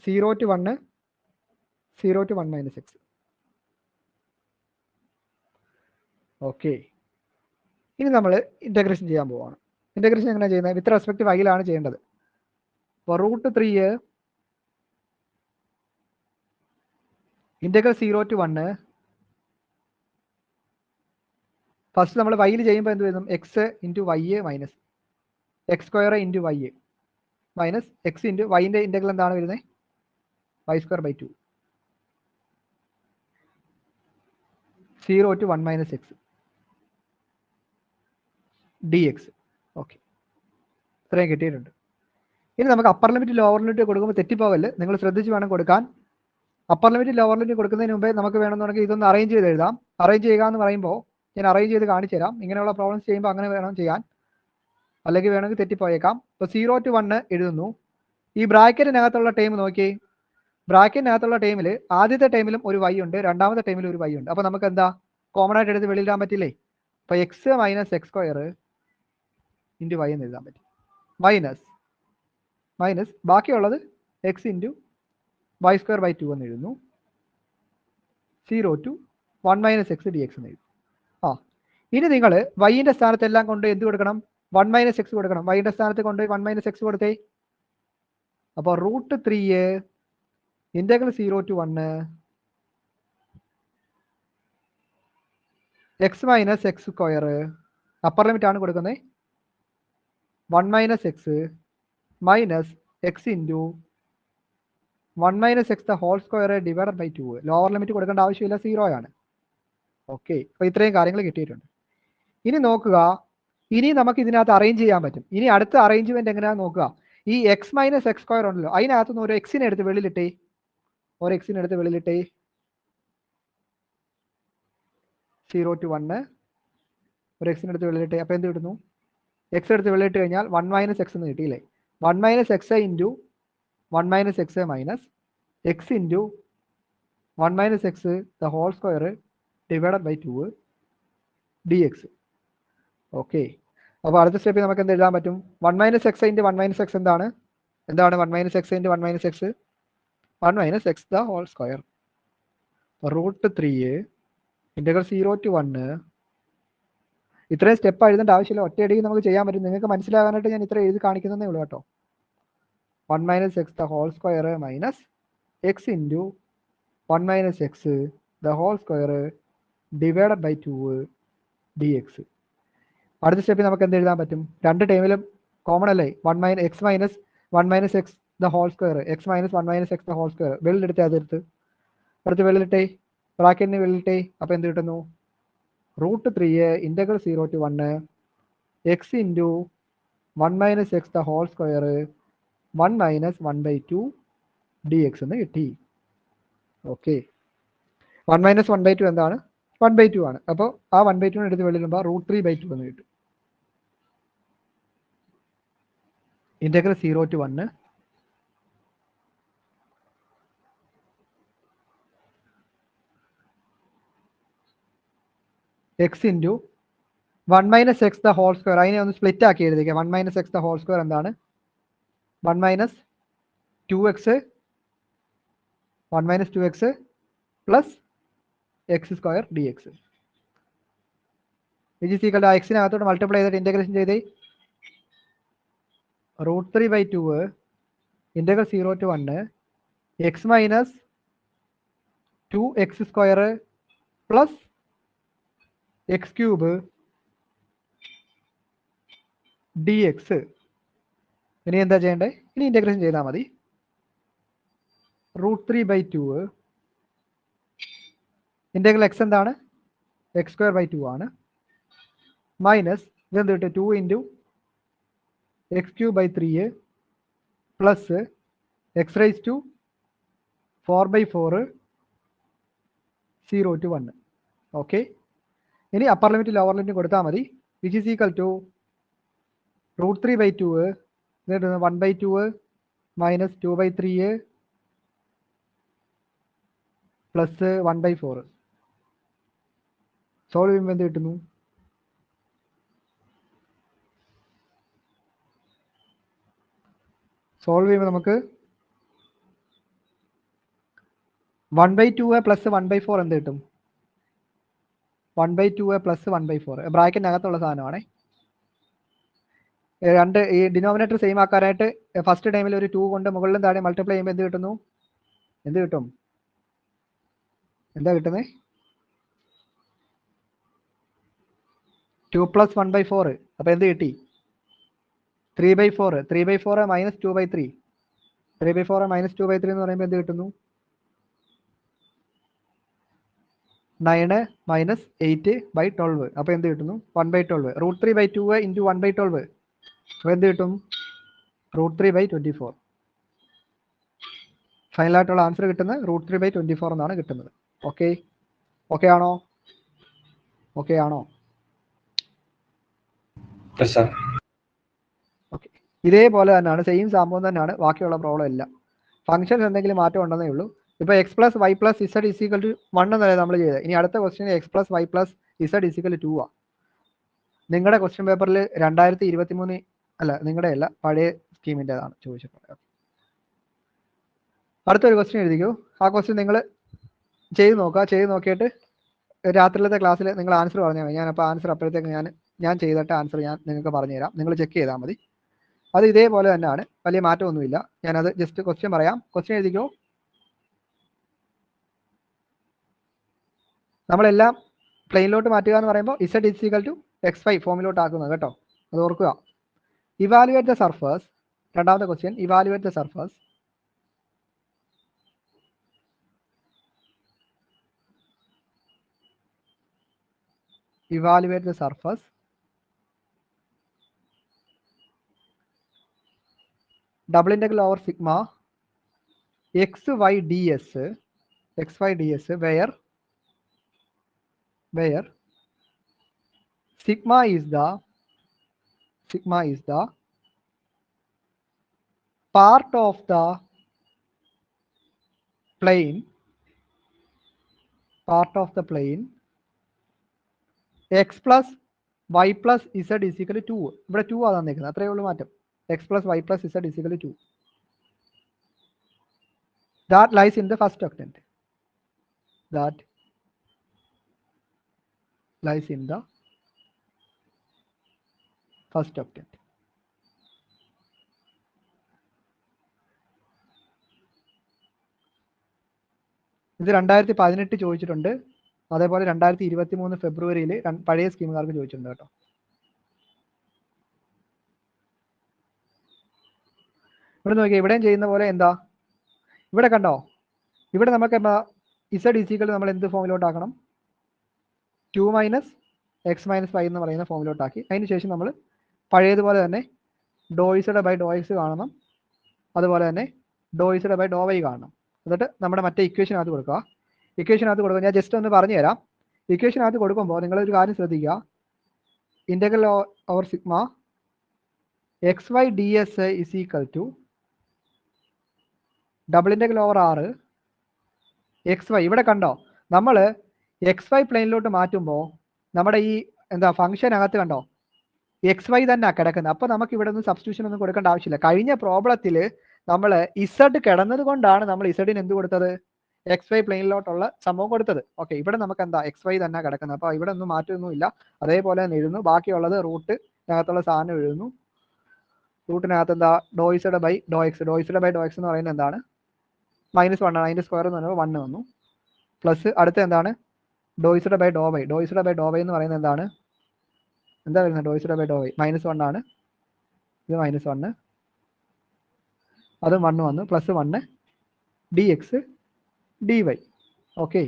0 to 1 മൈനസ് എക്സ്. ഓക്കെ. ഇനി നമ്മൾ ഇൻ്റഗ്രേഷൻ ചെയ്യാൻ പോവാണ്. ഇൻ്റഗ്രേഷൻ എങ്ങനെയാണ് ചെയ്യുന്നത്? വിത്ത് റെസ്പെക്ട് വൈയിലാണ് ചെയ്യേണ്ടത്. അപ്പോൾ √3 ഇൻ്റഗ്രൽ 0 to 1 ഫസ്റ്റ് നമ്മൾ വൈയിൽ ചെയ്യുമ്പോൾ എന്ത് വരുന്നു? X into y minus x square into y minus x into വൈൻ്റെ ഇൻ്റഗ്രൽ എന്താണ് വരുന്നത്? y²/2 0 to 1 minus x dx. Okay, ഇത്രയും കിട്ടിയിട്ടുണ്ട്. ഇനി നമുക്ക് അപ്പർ ലിമിറ്റ് ലോവർ ലിമിറ്റ് കൊടുക്കുമ്പോൾ തെറ്റിപ്പോവല്ലേ, നിങ്ങൾ ശ്രദ്ധിച്ച് വേണം കൊടുക്കാൻ. അപ്പർ ലിമിറ്റ് ലോവർ ലിമിറ്റ് കൊടുക്കുന്നതിന് മുമ്പേ നമുക്ക് വേണമെന്നുണ്ടെങ്കിൽ ഇതൊന്ന് അറേഞ്ച് ചെയ്ത് എഴുതാം. അറേഞ്ച് ചെയ്യുക എന്ന് പറയുമ്പോൾ ഞാൻ അറേഞ്ച് ചെയ്ത് കാണിച്ചു തരാം. ഇങ്ങനെയുള്ള പ്രോബ്ലംസ് ചെയ്യുമ്പോൾ അങ്ങനെ വേണം ചെയ്യാൻ, അല്ലെങ്കിൽ വേണമെങ്കിൽ തെറ്റിപ്പോയേക്കാം. ഇപ്പോൾ 0 to 1 എഴുതുന്നു. ഈ ബ്രാക്കറ്റിനകത്തുള്ള ടൈം നോക്കി. ബ്രാക്കറ്റിനകത്തുള്ള ടൈമിൽ ആദ്യത്തെ ടൈമിലും ഒരു y ഉണ്ട്, രണ്ടാമത്തെ ടൈമിലും ഒരു y ഉണ്ട്. അപ്പോൾ നമുക്ക് എന്താ കോമൺ ആയിട്ട് എടുത്ത് വെളിയിടാൻ പറ്റില്ലേ? അപ്പോൾ x minus x square into y എന്ന് എഴുതാൻ പറ്റും. മൈനസ് ബാക്കിയുള്ളത് എക്സ് ഇൻറ്റു y²/2 എന്ന് എഴുതുന്നു. 0 to 1 minus x dx എന്ന് എഴുതും. ഇനി നിങ്ങൾ വൈൻ്റെ സ്ഥാനത്തെല്ലാം കൊണ്ട് എന്ത് കൊടുക്കണം? 1 minus x കൊടുക്കണം. വൈൻ്റെ സ്ഥാനത്ത് കൊണ്ട് 1 minus x കൊടുത്തേ. അപ്പോൾ √3 integral 0 to 1 X minus x square upper limit ആണ് കൊടുക്കുന്നത്. 1 minus x minus x into 1 minus x the whole square divided by 2. Lower limit കൊടുക്കേണ്ട ആവശ്യമില്ല, 0 ആണ്. ഓക്കെ, അപ്പോൾ ഇത്രയും കാര്യങ്ങൾ കിട്ടിയിട്ടുണ്ട്. ഇനി നോക്കുക, ഇനി നമുക്ക് ഇതിനകത്ത് അറേഞ്ച് ചെയ്യാൻ പറ്റും. ഇനി അടുത്ത അറേഞ്ച്മെന്റ് എങ്ങനെയാണെന്ന് നോക്കുക. ഈ എക്സ് മൈനസ് എക്സ് സ്ക്വയർ ഉണ്ടല്ലോ, അതിനകത്തുനിന്ന് ഒരു എക്സിനെ എടുത്ത് വെളിയിലിട്ടേ. ഒരു എക്സിനെ എടുത്ത് വെളിയിലിട്ടേ. 0 to 1 ഒരു എക്സിനെ എടുത്ത് വെളിയിലിട്ടേ. അപ്പോൾ എന്ത് കിട്ടുന്നു? എക്സ് എടുത്ത് വെളിയിട്ട് കഴിഞ്ഞാൽ 1 minus x എന്ന് കിട്ടിയില്ലേ? 1 minus x into 1 minus x minus x into 1 minus x the whole square divided by 2 dx. Okay, അപ്പോൾ അടുത്ത സ്റ്റെപ്പിൽ നമുക്ക് എന്ത് എഴുതാൻ പറ്റും? 1 minus x into 1 minus x എന്താണ്? 1 minus x into 1 minus x 1 minus x the whole square. √3 integral 0 to 1. ഇത്രയും step എഴുതേണ്ട ആവശ്യമില്ല, ഒറ്റയടിക്ക് നമുക്ക് ചെയ്യാൻ പറ്റും. നിങ്ങൾക്ക് മനസ്സിലാകാനായിട്ട് ഞാൻ ഇത്ര എഴുതി കാണിക്കുന്നതേ ഉള്ളൂ കേട്ടോ. 1 minus x the whole square minus x into 1 minus x the whole square divided by 2 dx. അടുത്ത സ്റ്റെപ്പിൽ നമുക്ക് എന്ത് എഴുതാൻ പറ്റും? രണ്ട് ടൈമിലും കോമൺ അല്ലേ? 1 minus x the whole square X minus 1 minus x the whole square വെളിയിലെടുത്തേ. അടുത്ത് വെളിയിലിട്ടേ, ബ്രാക്കറ്റിന് വെളിയിലിട്ടേ. അപ്പോൾ എന്ത് കിട്ടുന്നു? √3 integral 0 to 1 X into 1 minus x the whole square 1 minus 1/2 dx എന്ന് കിട്ടി. ഓക്കെ, 1 minus 1/2 എന്താണ്? 1/2 ആണ്. അപ്പോൾ ആ 1/2 എടുത്ത് വെളിയിടുമ്പോൾ √3/2 എന്ന് കിട്ടും. Integral 0 to 1 X into 1 minus x the whole square. അതിനെ ഒന്ന് സ്പ്ലിറ്റ് ആക്കി എഴുതിക്കാം. 1 minus x the whole square എന്താണ്? 1 minus 2x plus x square dx. ആ എക്സിനകത്തോട്ട് മൾട്ടിപ്ലൈ ചെയ്തിട്ട് ഇൻ്റഗ്രേഷൻ ചെയ്തേ. √3/2 integral 0 to 1 X minus 2x square plus x cube dx. ഇനി എന്താ ചെയ്യേണ്ടത്? ഇനി ഇൻ്റഗ്രേഷൻ ചെയ്താൽ മതി. √3/2 ഇൻ്റഗ്രൽ എക്സ് എന്താണ്? x²/2 ആണ്. മൈനസ് ഇതെന്ത് കിട്ടും? 2 into x³/3 plus x⁴/4 0 to 1. Okay, ഇനി അപ്പർ ലിമിറ്റ് ലോവർ ലിമിറ്റ് കൊടുത്താൽ മതി. Which is equal to √3/2 1/2 minus 2/3 plus 1/4. Solve ചെയ്യുമ്പോൾ എന്ത് കിട്ടുന്നു? സോൾവ് ചെയ്യുമ്പോൾ നമുക്ക് 1/2 പ്ലസ് 1/4 എന്ത് കിട്ടും? 1/2 പ്ലസ് 1/4 ബ്രാക്കറ്റിനകത്തുള്ള സാധനമാണേ. രണ്ട് ഈ ഡിനോമിനേറ്റർ സെയിം ആക്കാനായിട്ട് ഫസ്റ്റ് ടൈമിൽ ഒരു 2 കൊണ്ട് മുകളിലും താഴെ മൾട്ടിപ്ലൈ ചെയ്യുമ്പോൾ എന്ത് കിട്ടുന്നു? എന്ത് കിട്ടും? എന്താ കിട്ടുന്നത്? 2 + 1/4. അപ്പോൾ എന്ത് കിട്ടി? 3/4. 3/4 - 2/3. 3/4 - 2/3 എന്ന് പറയുമ്പോൾ എന്ത് കിട്ടുന്നു? 9 - 8/12. അപ്പോൾ എന്ത് കിട്ടുന്നു? 1/12. √3/2 × 1/12. അപ്പോൾ എന്ത് കിട്ടും? √3/24. ഫൈനലായിട്ടുള്ള ആൻസർ കിട്ടുന്നത് √3/24 എന്നാണ് കിട്ടുന്നത്. ഓക്കെ, ഓക്കെ ആണോ? ഓക്കെ ആണോ? ഓക്കെ, ഇതേപോലെ തന്നെയാണ്, സെയിം സംഭവം തന്നെയാണ് ബാക്കിയുള്ള പ്രോബ്ലം എല്ലാം. ഫംഗ്ഷൻസ് എന്തെങ്കിലും മാറ്റം ഉണ്ടെന്നേ ഉള്ളൂ. ഇപ്പോൾ x + y + z = 1 എന്നല്ലേ നമ്മൾ ചെയ്തത്. ഇനി അടുത്ത ക്വസ്റ്റ്യൻ x + y + z = 2 ആണ്. നിങ്ങളുടെ ക്വസ്റ്റ്യൻ പേപ്പറിൽ 2023 അല്ല, നിങ്ങളുടെ അല്ല, പഴയ സ്കീമിൻ്റെതാണ് ചോദിച്ചിട്ടുള്ളത്. അടുത്തൊരു ക്വസ്റ്റ്യൻ എഴുതിക്കോ. ആ ക്വസ്റ്റ്യൻ നിങ്ങൾ ചെയ്ത് നോക്കുക. ചെയ്ത് നോക്കിയിട്ട് രാത്രിയിലത്തെ ക്ലാസ്സിൽ നിങ്ങൾ ആൻസർ പറഞ്ഞാൽ മതി. ഞാനപ്പോൾ ആൻസർ അപ്പോഴത്തേക്ക് ഞാൻ ചെയ്തിട്ട് ആൻസർ ഞാൻ നിങ്ങൾക്ക് പറഞ്ഞുതരാം. നിങ്ങൾ ചെക്ക് ചെയ്താൽ മതി. അത് ഇതേപോലെ തന്നെയാണ്, വലിയ മാറ്റമൊന്നുമില്ല. ഞാനത് ജസ്റ്റ് ക്വസ്റ്റ്യൻ പറയാം. ക്വസ്റ്റ്യൻ എഴുതിക്കോ. നമ്മളെല്ലാം പ്ലെയിനിലോട്ട് മാറ്റുക എന്ന് പറയുമ്പോൾ z = x5 ഫോമിലോട്ട് ആക്കുന്നത് കേട്ടോ, അത് ഓർക്കുക. Evaluate the surface. രണ്ടാമത്തെ question, evaluate the surface. Evaluate the surface double integral over sigma xy ds where sigma is the part of the plane x plus y plus z = 2. ഇവിടെ 2 ആണ് തന്നിരിക്കുന്നത്, അത്രയേ ഉള്ളൂ മാറ്റം. x plus y plus z = 2. That lies in the first octant. ഇത് 2018 ചോദിച്ചിട്ടുണ്ട്. അതേപോലെ 2023 ഫെബ്രുവരിയിൽ പഴയ സ്കീമുകാർക്ക് ചോദിച്ചിട്ടുണ്ട് കേട്ടോ. ഇവിടെ നോക്കിയാൽ ഇവിടെയും ചെയ്യുന്ന പോലെ എന്താ, ഇവിടെ കണ്ടോ, ഇവിടെ നമുക്ക് എന്താ z നമ്മൾ എന്ത് ഫോമിലോട്ടാക്കണം? 2 - x - y എന്ന് പറയുന്ന ഫോമിലോട്ടാക്കി. അതിനുശേഷം നമ്മൾ പഴയതുപോലെ തന്നെ ∂z/∂x കാണണം, അതുപോലെ തന്നെ ∂z/∂y കാണണം. എന്നിട്ട് നമ്മുടെ മറ്റേ ഇക്വേഷനകത്ത് കൊടുക്കുക. ഞാൻ ജസ്റ്റ് ഒന്ന് പറഞ്ഞു തരാം. ഇക്വേഷനകത്ത് കൊടുക്കുമ്പോൾ നിങ്ങളൊരു കാര്യം ശ്രദ്ധിക്കുക. Integral over sigma xy ds = double integral over r xy. ഇവിടെ കണ്ടോ, നമ്മൾ xy പ്ലെയിനിലോട്ട് മാറ്റുമ്പോൾ നമ്മുടെ ഈ എന്താ ഫംഗ്ഷനകത്ത് കണ്ടോ xy തന്നെ കിടക്കുന്നത്. അപ്പോൾ നമുക്ക് ഇവിടെ ഒന്നും സബ്സ്റ്റിറ്റ്യൂഷൻ ഒന്നും കൊടുക്കേണ്ട ആവശ്യമില്ല. കഴിഞ്ഞ പ്രോബ്ലത്തിൽ നമ്മൾ z കിടന്നത് കൊണ്ടാണ് നമ്മൾ z-ന് എന്ത് കൊടുത്തത്? xy പ്ലെയിനിലോട്ടുള്ള സംഭവം കൊടുത്തത്. ഓക്കെ, ഇവിടെ നമുക്ക് എന്താ xy തന്നെ കിടക്കുന്നത്. അപ്പോൾ ഇവിടെ ഒന്നും മാറ്റമൊന്നുമില്ല, അതേപോലെ തന്നെ എഴുതുന്നു. ബാക്കിയുള്ളത് റൂട്ടിനകത്തുള്ള സാധനം എഴുതുന്നു. റൂട്ടിനകത്ത് എന്താ ∂z/∂x എന്ന് പറയുന്നത് എന്താണ്? -1 ആണ്. അതിൻ്റെ സ്ക്വയർ എന്ന് പറയുമ്പോൾ 1 വന്നു. പ്ലസ് അടുത്ത എന്താണ്? ∂z/∂y എന്ന് പറയുന്നത് എന്താണ്? എന്താ വരുന്നത്? ∂z/∂y -1 ആണ്. ഇത് -1, അതും 1 വന്നു. +1 dx dy. ഓക്കെ,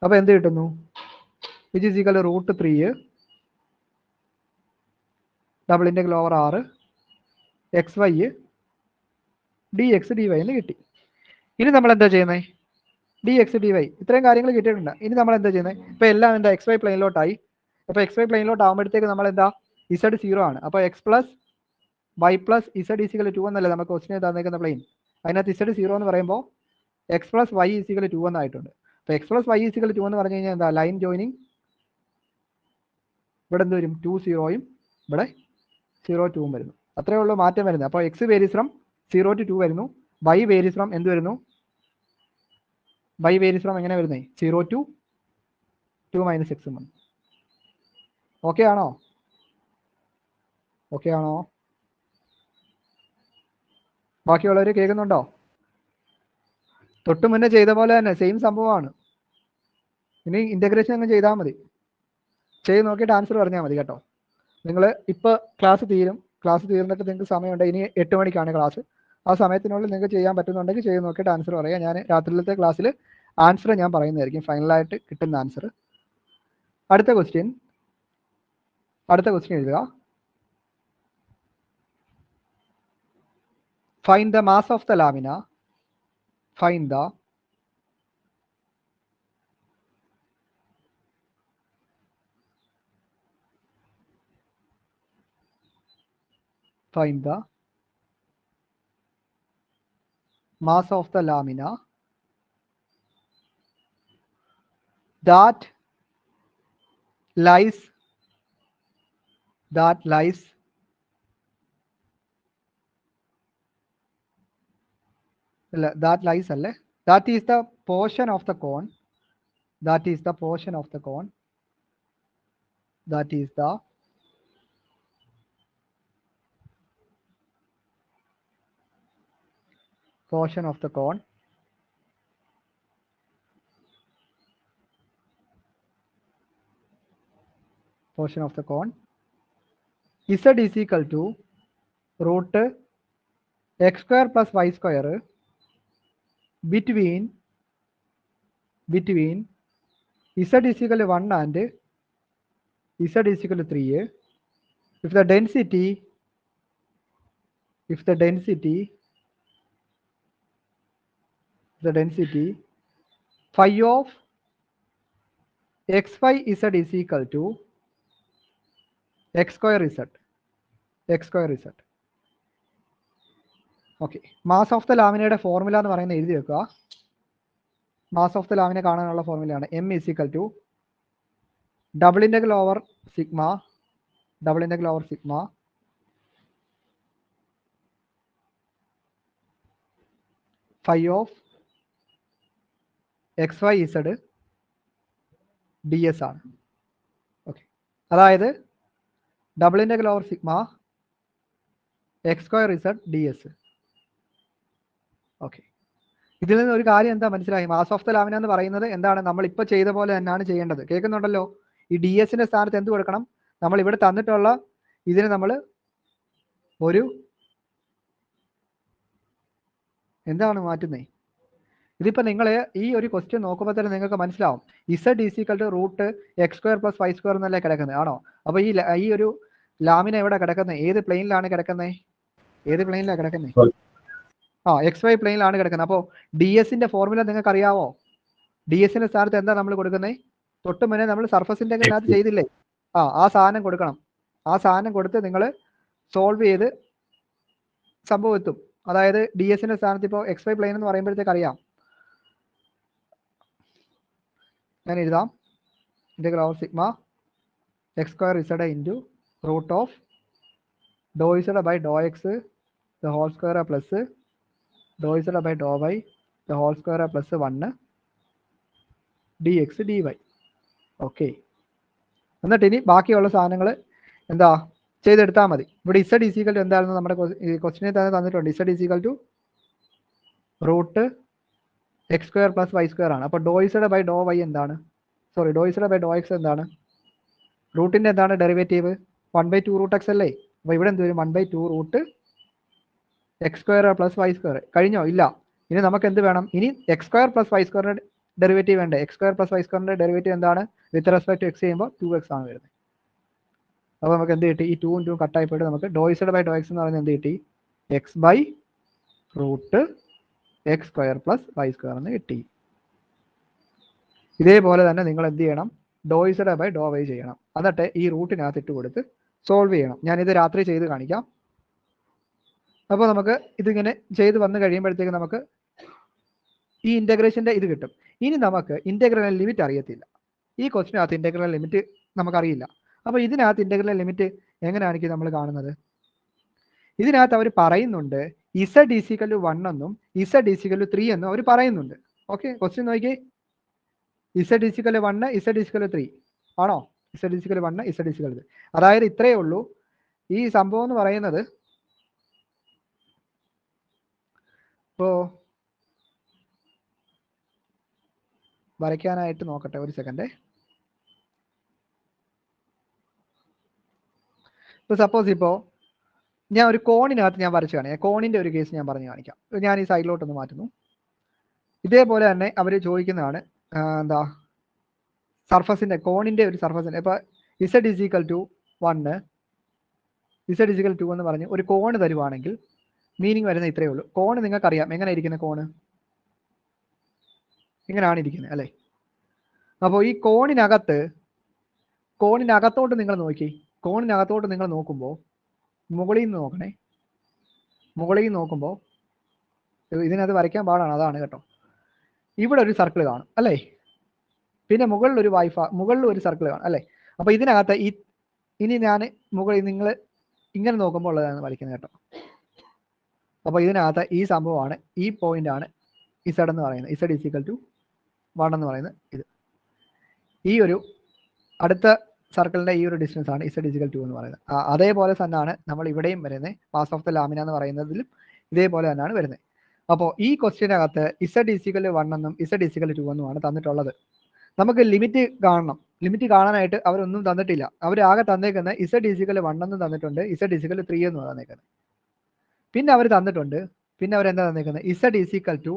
അപ്പോൾ എന്ത് കിട്ടുന്നു? which is equal to √3 double integral over r xy dx dy എന്ന് കിട്ടി. ഇനി നമ്മൾ എന്താ ചെയ്യുന്നത്? dx dy ഇത്രയും കാര്യങ്ങൾ കിട്ടിയിട്ടുണ്ട്. ഇനി നമ്മൾ എന്താ ചെയ്യുന്നത്? ഇപ്പോൾ എല്ലാം എന്താ xy പ്ലെയിനിലോട്ടായി. അപ്പോൾ xy പ്ലെയിനിലോട്ട് ആകുമ്പോഴത്തേക്ക് നമ്മൾ എന്താ z 0 ആണ്. അപ്പോൾ x + y + z = 2 എന്നല്ലേ നമുക്ക് ക്വസ്റ്റ്യൻ തന്നിരിക്കുന്ന പ്ലെയിൻ. അതിനകത്ത് z 0 എന്ന് പറയുമ്പോൾ x + y = 2 എന്നായിട്ടുണ്ട്. അപ്പോൾ x + y = 2 എന്ന് പറഞ്ഞു കഴിഞ്ഞാൽ എന്താ ലൈൻ ജോയിനിങ്. ഇവിടെ എന്ത് വരും? 2 0 ഇവിടെ 0 2 വരുന്നു. അത്രയേ ഉള്ളൂ മാറ്റം വരുന്നത്. അപ്പോൾ x വേരീസ് ഫ്രം 0 to 2 വരുന്നു. y വേരീസ് ഫ്രം എന്ത് വരുന്നു? y വേരീസ് ഫ്രം എങ്ങനെ വരുന്നത്? 0 to 2 മൈനസ് എക്സും വന്നു. ഓക്കെ ആണോ? ഓക്കെ ആണോ? ബാക്കിയുള്ളവർ കേൾക്കുന്നുണ്ടോ? തൊട്ട് മുന്നേ ചെയ്ത പോലെ തന്നെ സെയിം സംഭവമാണ്. ഇനി ഇൻ്റഗ്രേഷൻ അങ്ങ് ചെയ്താൽ മതി. ചെയ്ത് നോക്കിയിട്ട് ആൻസർ പറഞ്ഞാൽ മതി കേട്ടോ. നിങ്ങൾ ഇപ്പോൾ ക്ലാസ് തീരും. ക്ലാസ് തീർന്നിട്ട് നിങ്ങൾക്ക് സമയമുണ്ട്. ഇനി 8 മണിക്കാണ് ക്ലാസ്. ആ സമയത്തിനുള്ളിൽ നിങ്ങൾക്ക് ചെയ്യാൻ പറ്റുന്നുണ്ടെങ്കിൽ ചെയ്ത് നോക്കിയിട്ട് ആൻസർ പറയുക. ഞാൻ രാത്രിയിലത്തെ ക്ലാസ്സിൽ ആൻസർ ഞാൻ പറയുന്നതായിരിക്കും, ഫൈനലായിട്ട് കിട്ടുന്ന ആൻസർ. അടുത്ത ക്വസ്റ്റ്യൻ എഴുതുക. Find the mass of the lamina. Find the mass of the lamina that lies അല്ലേ, that is the portion of the cone, that is the portion of the cone, that is the portion of the cone z is equal to root x square plus y square between z is equal to 1 and z is equal to 3 if the density phi of xy z is equal to x square z. ഓക്കെ, mass of the ലാമിനയുടെ formula എന്ന് പറയുന്നത് എഴുതി വെക്കുക. Mass of the lamina കാണാനുള്ള ഫോർമുലയാണ് m is equal to double integral over sigma phi of xyz ds ആണ്. Okay, അതായത് double integral over sigma x square Z D S. Okay, ഇതിൽ നിന്ന് ഒരു കാര്യം എന്താ മനസ്സിലായി? മാസ് ഓഫ് ദ ലാമിന എന്ന് പറയുന്നത് എന്താണ്? നമ്മൾ ഇപ്പോൾ ചെയ്ത പോലെ തന്നെയാണ് ചെയ്യേണ്ടത്. കേൾക്കുന്നുണ്ടല്ലോ? ഈ ഡി എസിന്റെ സ്ഥാനത്ത് എന്ത് കൊടുക്കണം? നമ്മൾ ഇവിടെ തന്നിട്ടുള്ള ഇതിന് നമ്മൾ ഒരു എന്താണ് മാറ്റുന്നത്? ഇതിപ്പോൾ നിങ്ങൾ ഈ ഒരു ക്വസ്റ്റ്യൻ നോക്കുമ്പോൾ തന്നെ നിങ്ങൾക്ക് മനസ്സിലാവും. Z is equal to root x square plus y square എന്നല്ലേ കിടക്കുന്നത്, ആണോ? അപ്പോൾ ഈ ഒരു ലാമിന എവിടെ കിടക്കുന്നത്? ഏത് പ്ലെയിനിലാണ് കിടക്കുന്നത്? എക്സ് വൈ പ്ലെയിനിലാണ് കിടക്കുന്നത്. അപ്പോൾ ഡി എസിന്റെ ഫോർമുല നിങ്ങൾക്ക് അറിയാവോ? ഡി എസിന്റെ സ്ഥാനത്ത് എന്താ നമ്മൾ കൊടുക്കുന്നത്? തൊട്ട് മുന്നേ നമ്മൾ സർഫസ് ഇന്റഗ്രലിനകത്ത് ചെയ്തില്ലേ? ആ സാധനം കൊടുക്കണം. ആ സാധനം കൊടുത്ത് നിങ്ങൾ സോൾവ് ചെയ്ത് സംഭവം എത്തും. അതായത് ഡി എസിന്റെ സ്ഥാനത്ത് ഇപ്പോൾ എക്സ് വൈ പ്ലെയിൻ എന്ന് പറയുമ്പോഴത്തേക്ക് അറിയാം. ഞാൻ എഴുതാം, integral over sigma x square z into root of doe z by Dr x the whole square plus Dr z by Dr y the whole square plus 1 d x d y. Okay, എന്നിട്ട് ഇനി ബാക്കിയുള്ള സാധനങ്ങൾ എന്താ ചെയ്തെടുത്താൽ മതി. ഇവിടെ Z is equal to എന്താണെന്ന് നമ്മുടെ ക്വസ്റ്റിനെ തന്നെ തന്നിട്ടുണ്ട്. Z is equal to root x square plus y square ആണ്. അപ്പോൾ doe z by Dr y എന്താണ്? Doe z by Dr x എന്താണ്? റൂട്ടിൻ്റെ എന്താണ് ഡെറിവേറ്റീവ്? 1/2 റൂട്ട് എക്സ് അല്ലേ? അപ്പോൾ ഇവിടെ എന്ത് വരും? 1/2 root x square plus y square. കഴിഞ്ഞോ? ഇല്ല. ഇനി നമുക്ക് എന്ത് വേണം? ഇനി എക്സ് സ്ക്വയർ പ്ലസ് വൈ സ്ക്വയറിൻ്റെ ഡെറിവേറ്റീവ് വേണ്ടേ? എക്സ് സ്ക്വയർ പ്ലസ് വൈ സ്ക്വയറിൻ്റെ ഡെറിവേറ്റീവ് എന്താണ്? വിത്ത് റെസ്പെക്ട് ടു എക്സ് ചെയ്യുമ്പോൾ 2x ആണ് വരുന്നത്. അപ്പോൾ നമുക്ക് എന്ത് കിട്ടി? ഈ 2 × 2 കട്ടായി പോയിട്ട് നമുക്ക് doe z by Dr x എന്ന് പറയുന്നത് എന്ത് കിട്ടി? X by root x square plus y square എന്ന് കിട്ടി. ഇതേപോലെ തന്നെ നിങ്ങൾ എന്ത് ചെയ്യണം? Doe z by Dr y ചെയ്യണം. എന്നിട്ട് ഈ റൂട്ടിനകത്ത് ഇട്ട് കൊടുത്ത് സോൾവ് ചെയ്യണം. ഞാനിത് രാത്രി ചെയ്ത് കാണിക്കാം. അപ്പോൾ നമുക്ക് ഇതിങ്ങനെ ചെയ്ത് വന്നു കഴിയുമ്പോഴത്തേക്ക് നമുക്ക് ഈ ഇൻ്റഗ്രേഷൻ്റെ ഇത് കിട്ടും. ഇനി നമുക്ക് ഇൻ്റഗ്രൽ ലിമിറ്റ് അറിയത്തില്ല. ഈ ക്വസ്റ്റിനകത്ത് ഇൻ്റഗ്രൽ ലിമിറ്റ് നമുക്കറിയില്ല. അപ്പോൾ ഇതിനകത്ത് ഇൻ്റഗ്രൽ ലിമിറ്റ് എങ്ങനെയാണെങ്കിൽ നമ്മൾ കാണുന്നത്? ഇതിനകത്ത് അവർ പറയുന്നുണ്ട് ഇസഡ് ഈസിക്കൽ ടു 1 എന്നും ഇസഡ് ഈസിക്കൽ ടു 3 എന്നും അവർ പറയുന്നുണ്ട്. ഓക്കെ, ക്വസ്റ്റ്യൻ നോക്കിയേ. ഇസഡ് ഇസിക്കൽ 1 ഇസഡ് ഇസിക്കൽ 3 ആണോ? Z is equal 1 z is equal 3. അതായത് ഇത്രയേ ഉള്ളൂ ഈ സംഭവം എന്ന് പറയുന്നത്. ഇപ്പോ വരയ്ക്കാനായിട്ട് നോക്കട്ടെ ഒരു സെക്കൻഡ്. ഇപ്പോൾ സപ്പോസ് ഇപ്പോൾ ഞാൻ ഒരു കോണിനകത്ത് ഞാൻ വരച്ച് കാണിക്കാം. കോണിൻ്റെ ഒരു കേസ് ഞാൻ പറഞ്ഞു കാണിക്കാം. ഞാൻ ഈ സൈഡിലോട്ടൊന്ന് മാറ്റുന്നു. ഇതേപോലെ തന്നെ അവർ ചോദിക്കുന്നതാണ് എന്താ സർഫസിൻ്റെ കോണിൻ്റെ ഒരു സർഫസിൻ്റെ ഇപ്പോൾ z is equal to 1 z is equal 2 എന്ന് പറഞ്ഞ് ഒരു കോണ് തരുവാണെങ്കിൽ മീനിങ് വരുന്ന ഇത്രയേ ഉള്ളൂ. കോണ് നിങ്ങൾക്കറിയാം എങ്ങനെ ഇരിക്കുന്ന കോണ് ഇങ്ങനെയാണ് ഇരിക്കുന്നത് അല്ലേ? അപ്പോൾ ഈ കോണിനകത്തോട്ട് നിങ്ങൾ നോക്കി. കോണിനകത്തോട്ട് നിങ്ങൾ നോക്കുമ്പോൾ മുകളിൽ നിന്ന് നോക്കണേ. മുകളിൽ നിന്ന് നോക്കുമ്പോൾ ഇതിനകത്ത് വരയ്ക്കാൻ പാടാണ്, അതാണ് കേട്ടോ. ഇവിടെ ഒരു സർക്കിൾ കാണും അല്ലേ? പിന്നെ മുകളിൽ ഒരു സർക്കിൾ കാണും അല്ലേ? അപ്പോൾ ഇതിനകത്ത് ഇനി ഞാൻ മുകളിൽ നിങ്ങൾ ഇങ്ങനെ നോക്കുമ്പോൾ ഉള്ളതാണ് വരയ്ക്കുന്നത് കേട്ടോ. അപ്പോൾ ഇതിനകത്ത് ഈ സംഭവമാണ്, ഈ പോയിന്റ് ആണ് ഇസഡ് എന്ന് പറയുന്നത്. ഇസഡ് ഇസിക്കൽ ടു 1 എന്ന് പറയുന്നത് ഇത്. ഈ ഒരു അടുത്ത സർക്കിളിന്റെ ഈ ഒരു ഡിസ്റ്റൻസ് ആണ് ഇസഡ് ഇസിക്കൽ 2 എന്ന് പറയുന്നത്. അതേപോലെ തന്നെയാണ് നമ്മൾ ഇവിടെയും വരുന്നത്. മാസ് ഓഫ് ദ ലാമിന എന്ന് പറയുന്നതിലും ഇതേപോലെ തന്നെയാണ് വരുന്നത്. അപ്പോൾ ഈ ക്വസ്റ്റ്യനകത്ത് ഇസഡ് ഇസിക്കൽ 1 എന്നും ഇസഡ് ഇസിക്കൽ 2 എന്നുമാണ് തന്നിട്ടുള്ളത്. നമുക്ക് ലിമിറ്റ് കാണണം. ലിമിറ്റ് കാണാനായിട്ട് അവരൊന്നും തന്നിട്ടില്ല. അവർ ആകെ തന്നേക്കുന്നത് ഇസഡ് ഇസിക്കൽ 1 എന്നും തന്നിട്ടുണ്ട്, ഇസഡ് ഇസിക്കൽ 3 എന്നും തന്നേക്കുന്നത്. പിന്നെ അവർ തന്നിട്ടുണ്ട്, പിന്നെ അവരെന്താ തന്നേക്കുന്നത്? Z is equal to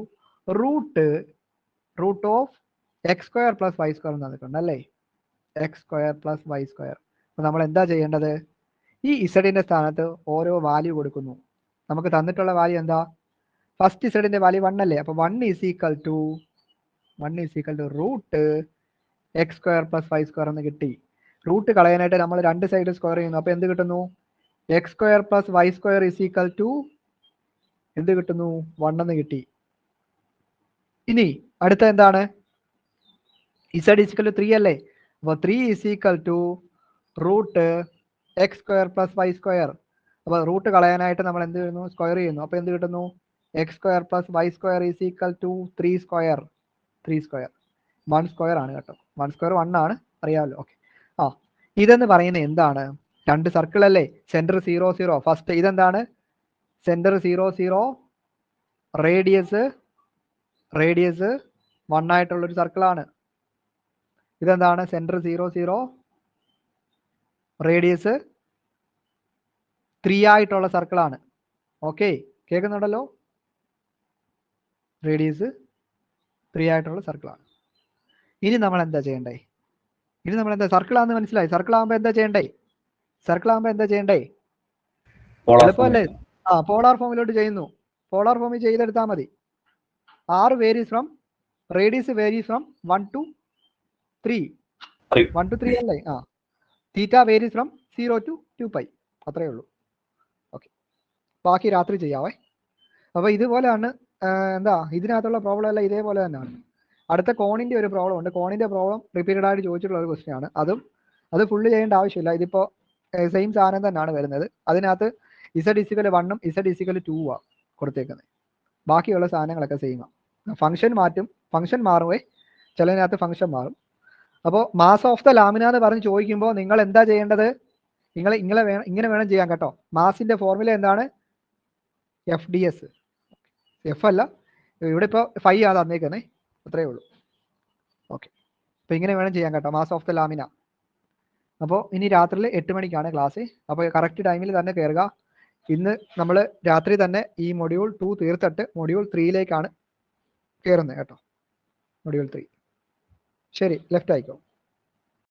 root of x square plus y square എന്ന് തന്നിട്ടുണ്ട് അല്ലേ? X square plus y square. അപ്പോൾ നമ്മൾ എന്താ ചെയ്യേണ്ടത്? ഈ ഇസഡിന്റെ സ്ഥാനത്ത് ഓരോ വാല്യൂ കൊടുക്കുന്നു. നമുക്ക് തന്നിട്ടുള്ള വാല്യൂ എന്താ? ഫസ്റ്റ് ഇസഡിന്റെ വാല്യൂ 1 അല്ലേ? അപ്പോൾ 1 is equal to root x square plus y square എന്ന് കിട്ടി. റൂട്ട് കളയാനായിട്ട് നമ്മൾ രണ്ട് സൈഡ് സ്ക്വയർ ചെയ്യുന്നു. അപ്പോൾ എന്ത് കിട്ടുന്നു? X square plus y square is equal to എന്ത് കിട്ടുന്നു? 1 എന്ന് കിട്ടി. ഇനി അടുത്ത എന്താണ്? ഇസഡ് ഈക്വൽ ടു 3 അല്ലേ? അപ്പോൾ 3 is equal to root x square plus y square. അപ്പോൾ റൂട്ട് കളയാനായിട്ട് നമ്മൾ എന്ത് ചെയ്യുന്നു? സ്ക്വയർ ചെയ്യുന്നു. അപ്പോൾ എന്ത് കിട്ടുന്നു? X square plus y square is equal to 3 square. 1 square ആണ് കേട്ടോ. 1 സ്ക്വയർ 1 ആണ്, അറിയാമല്ലോ. ഓക്കെ. ഇതെന്ന് പറയുന്നത് എന്താണ്? രണ്ട് സർക്കിൾ അല്ലേ? സെന്റർ 0 0. ഫസ്റ്റ് ഇതെന്താണ്? സെന്റർ 0 0, റേഡിയസ് 1 ആയിട്ടുള്ളൊരു സർക്കിളാണ്. ഇതെന്താണ്? സെന്റർ 0 0, റേഡിയസ് 3 ആയിട്ടുള്ള സർക്കിളാണ്. ഓക്കെ, കേൾക്കുന്നുണ്ടല്ലോ? റേഡിയസ് 3 ആയിട്ടുള്ള സർക്കിളാണ്. ഇനി നമ്മൾ എന്താ ചെയ്യണ്ടേ? സർക്കിളാന്ന് മനസ്സിലായി? സർക്കിളാകുമ്പോൾ എന്താ ചെയ്യണ്ടേ? എളുപ്പമല്ലേ? പോളാർ ഫോമിലോട്ട് ചെയ്യുന്നു. പോളാർ ഫോമിൽ ചെയ്തെടുത്താൽ മതി. R varies from radius varies from 1 to 3. 1 to 3 അല്ലേ? തീറ്റ varies from 0 to 2π. അത്രയേ ഉള്ളൂ. ഓക്കെ, ബാക്കി രാത്രി ചെയ്യാവേ. അപ്പോൾ ഇതുപോലെയാണ് ഇതിനകത്തുള്ള പ്രോബ്ലം എല്ലാം ഇതേപോലെ തന്നെയാണ്. അടുത്ത കോണിന്റെ ഒരു പ്രോബ്ലം ഉണ്ട്. കോണിന്റെ പ്രോബ്ലം റിപ്പീറ്റഡ് ആയിട്ട് ചോദിച്ചിട്ടുള്ള ഒരു ക്വസ്റ്റ്യൻ ആണ്. അത് ഫുള്ള് ചെയ്യേണ്ട ആവശ്യമില്ല. ഇതിപ്പോൾ സെയിം സാധനം തന്നെയാണ് വരുന്നത്. അതിനകത്ത് ഇസഡ് ഇസിക്കൽ 1 ഇസഡ് ഇസിക്കൽ 2 കൊടുത്തേക്കുന്നത്. ബാക്കിയുള്ള സാധനങ്ങളൊക്കെ സെയിമാണ്. ഫംഗ്ഷൻ മാറുമേ, ചിലതിനകത്ത് ഫംഗ്ഷൻ മാറും. അപ്പോൾ മാസ് ഓഫ് ദ ലാമിന എന്ന് പറഞ്ഞ് ചോദിക്കുമ്പോൾ നിങ്ങൾ എന്താ ചെയ്യേണ്ടത്? ഇങ്ങനെ വേണം ചെയ്യാൻ കേട്ടോ. മാസിന്റെ ഫോർമുല എന്താണ്? FDS. എഫ് അല്ല, ഇവിടെ ഇപ്പോൾ 5 ആണ് തന്നേക്കുന്നത്. അത്രയേ ഉള്ളൂ. ഓക്കെ, അപ്പോൾ ഇങ്ങനെ വേണം ചെയ്യാൻ കേട്ടോ, മാസ് ഓഫ് ദ ലാമിന. അപ്പോൾ ഇനി രാത്രിയിൽ 8 മണിക്കാണ് ക്ലാസ്. അപ്പോൾ കറക്റ്റ് ടൈമിൽ തന്നെ കയറുക. ഇന്ന് നമ്മൾ രാത്രി തന്നെ ഈ മൊഡ്യൂൾ 2 തീർത്തിട്ട് മൊഡ്യൂൾ 3യിലേക്കാണ് കയറുന്നത് കേട്ടോ. മൊഡ്യൂൾ 3. ശരി, ലെഫ്റ്റ് ആയിക്കോ.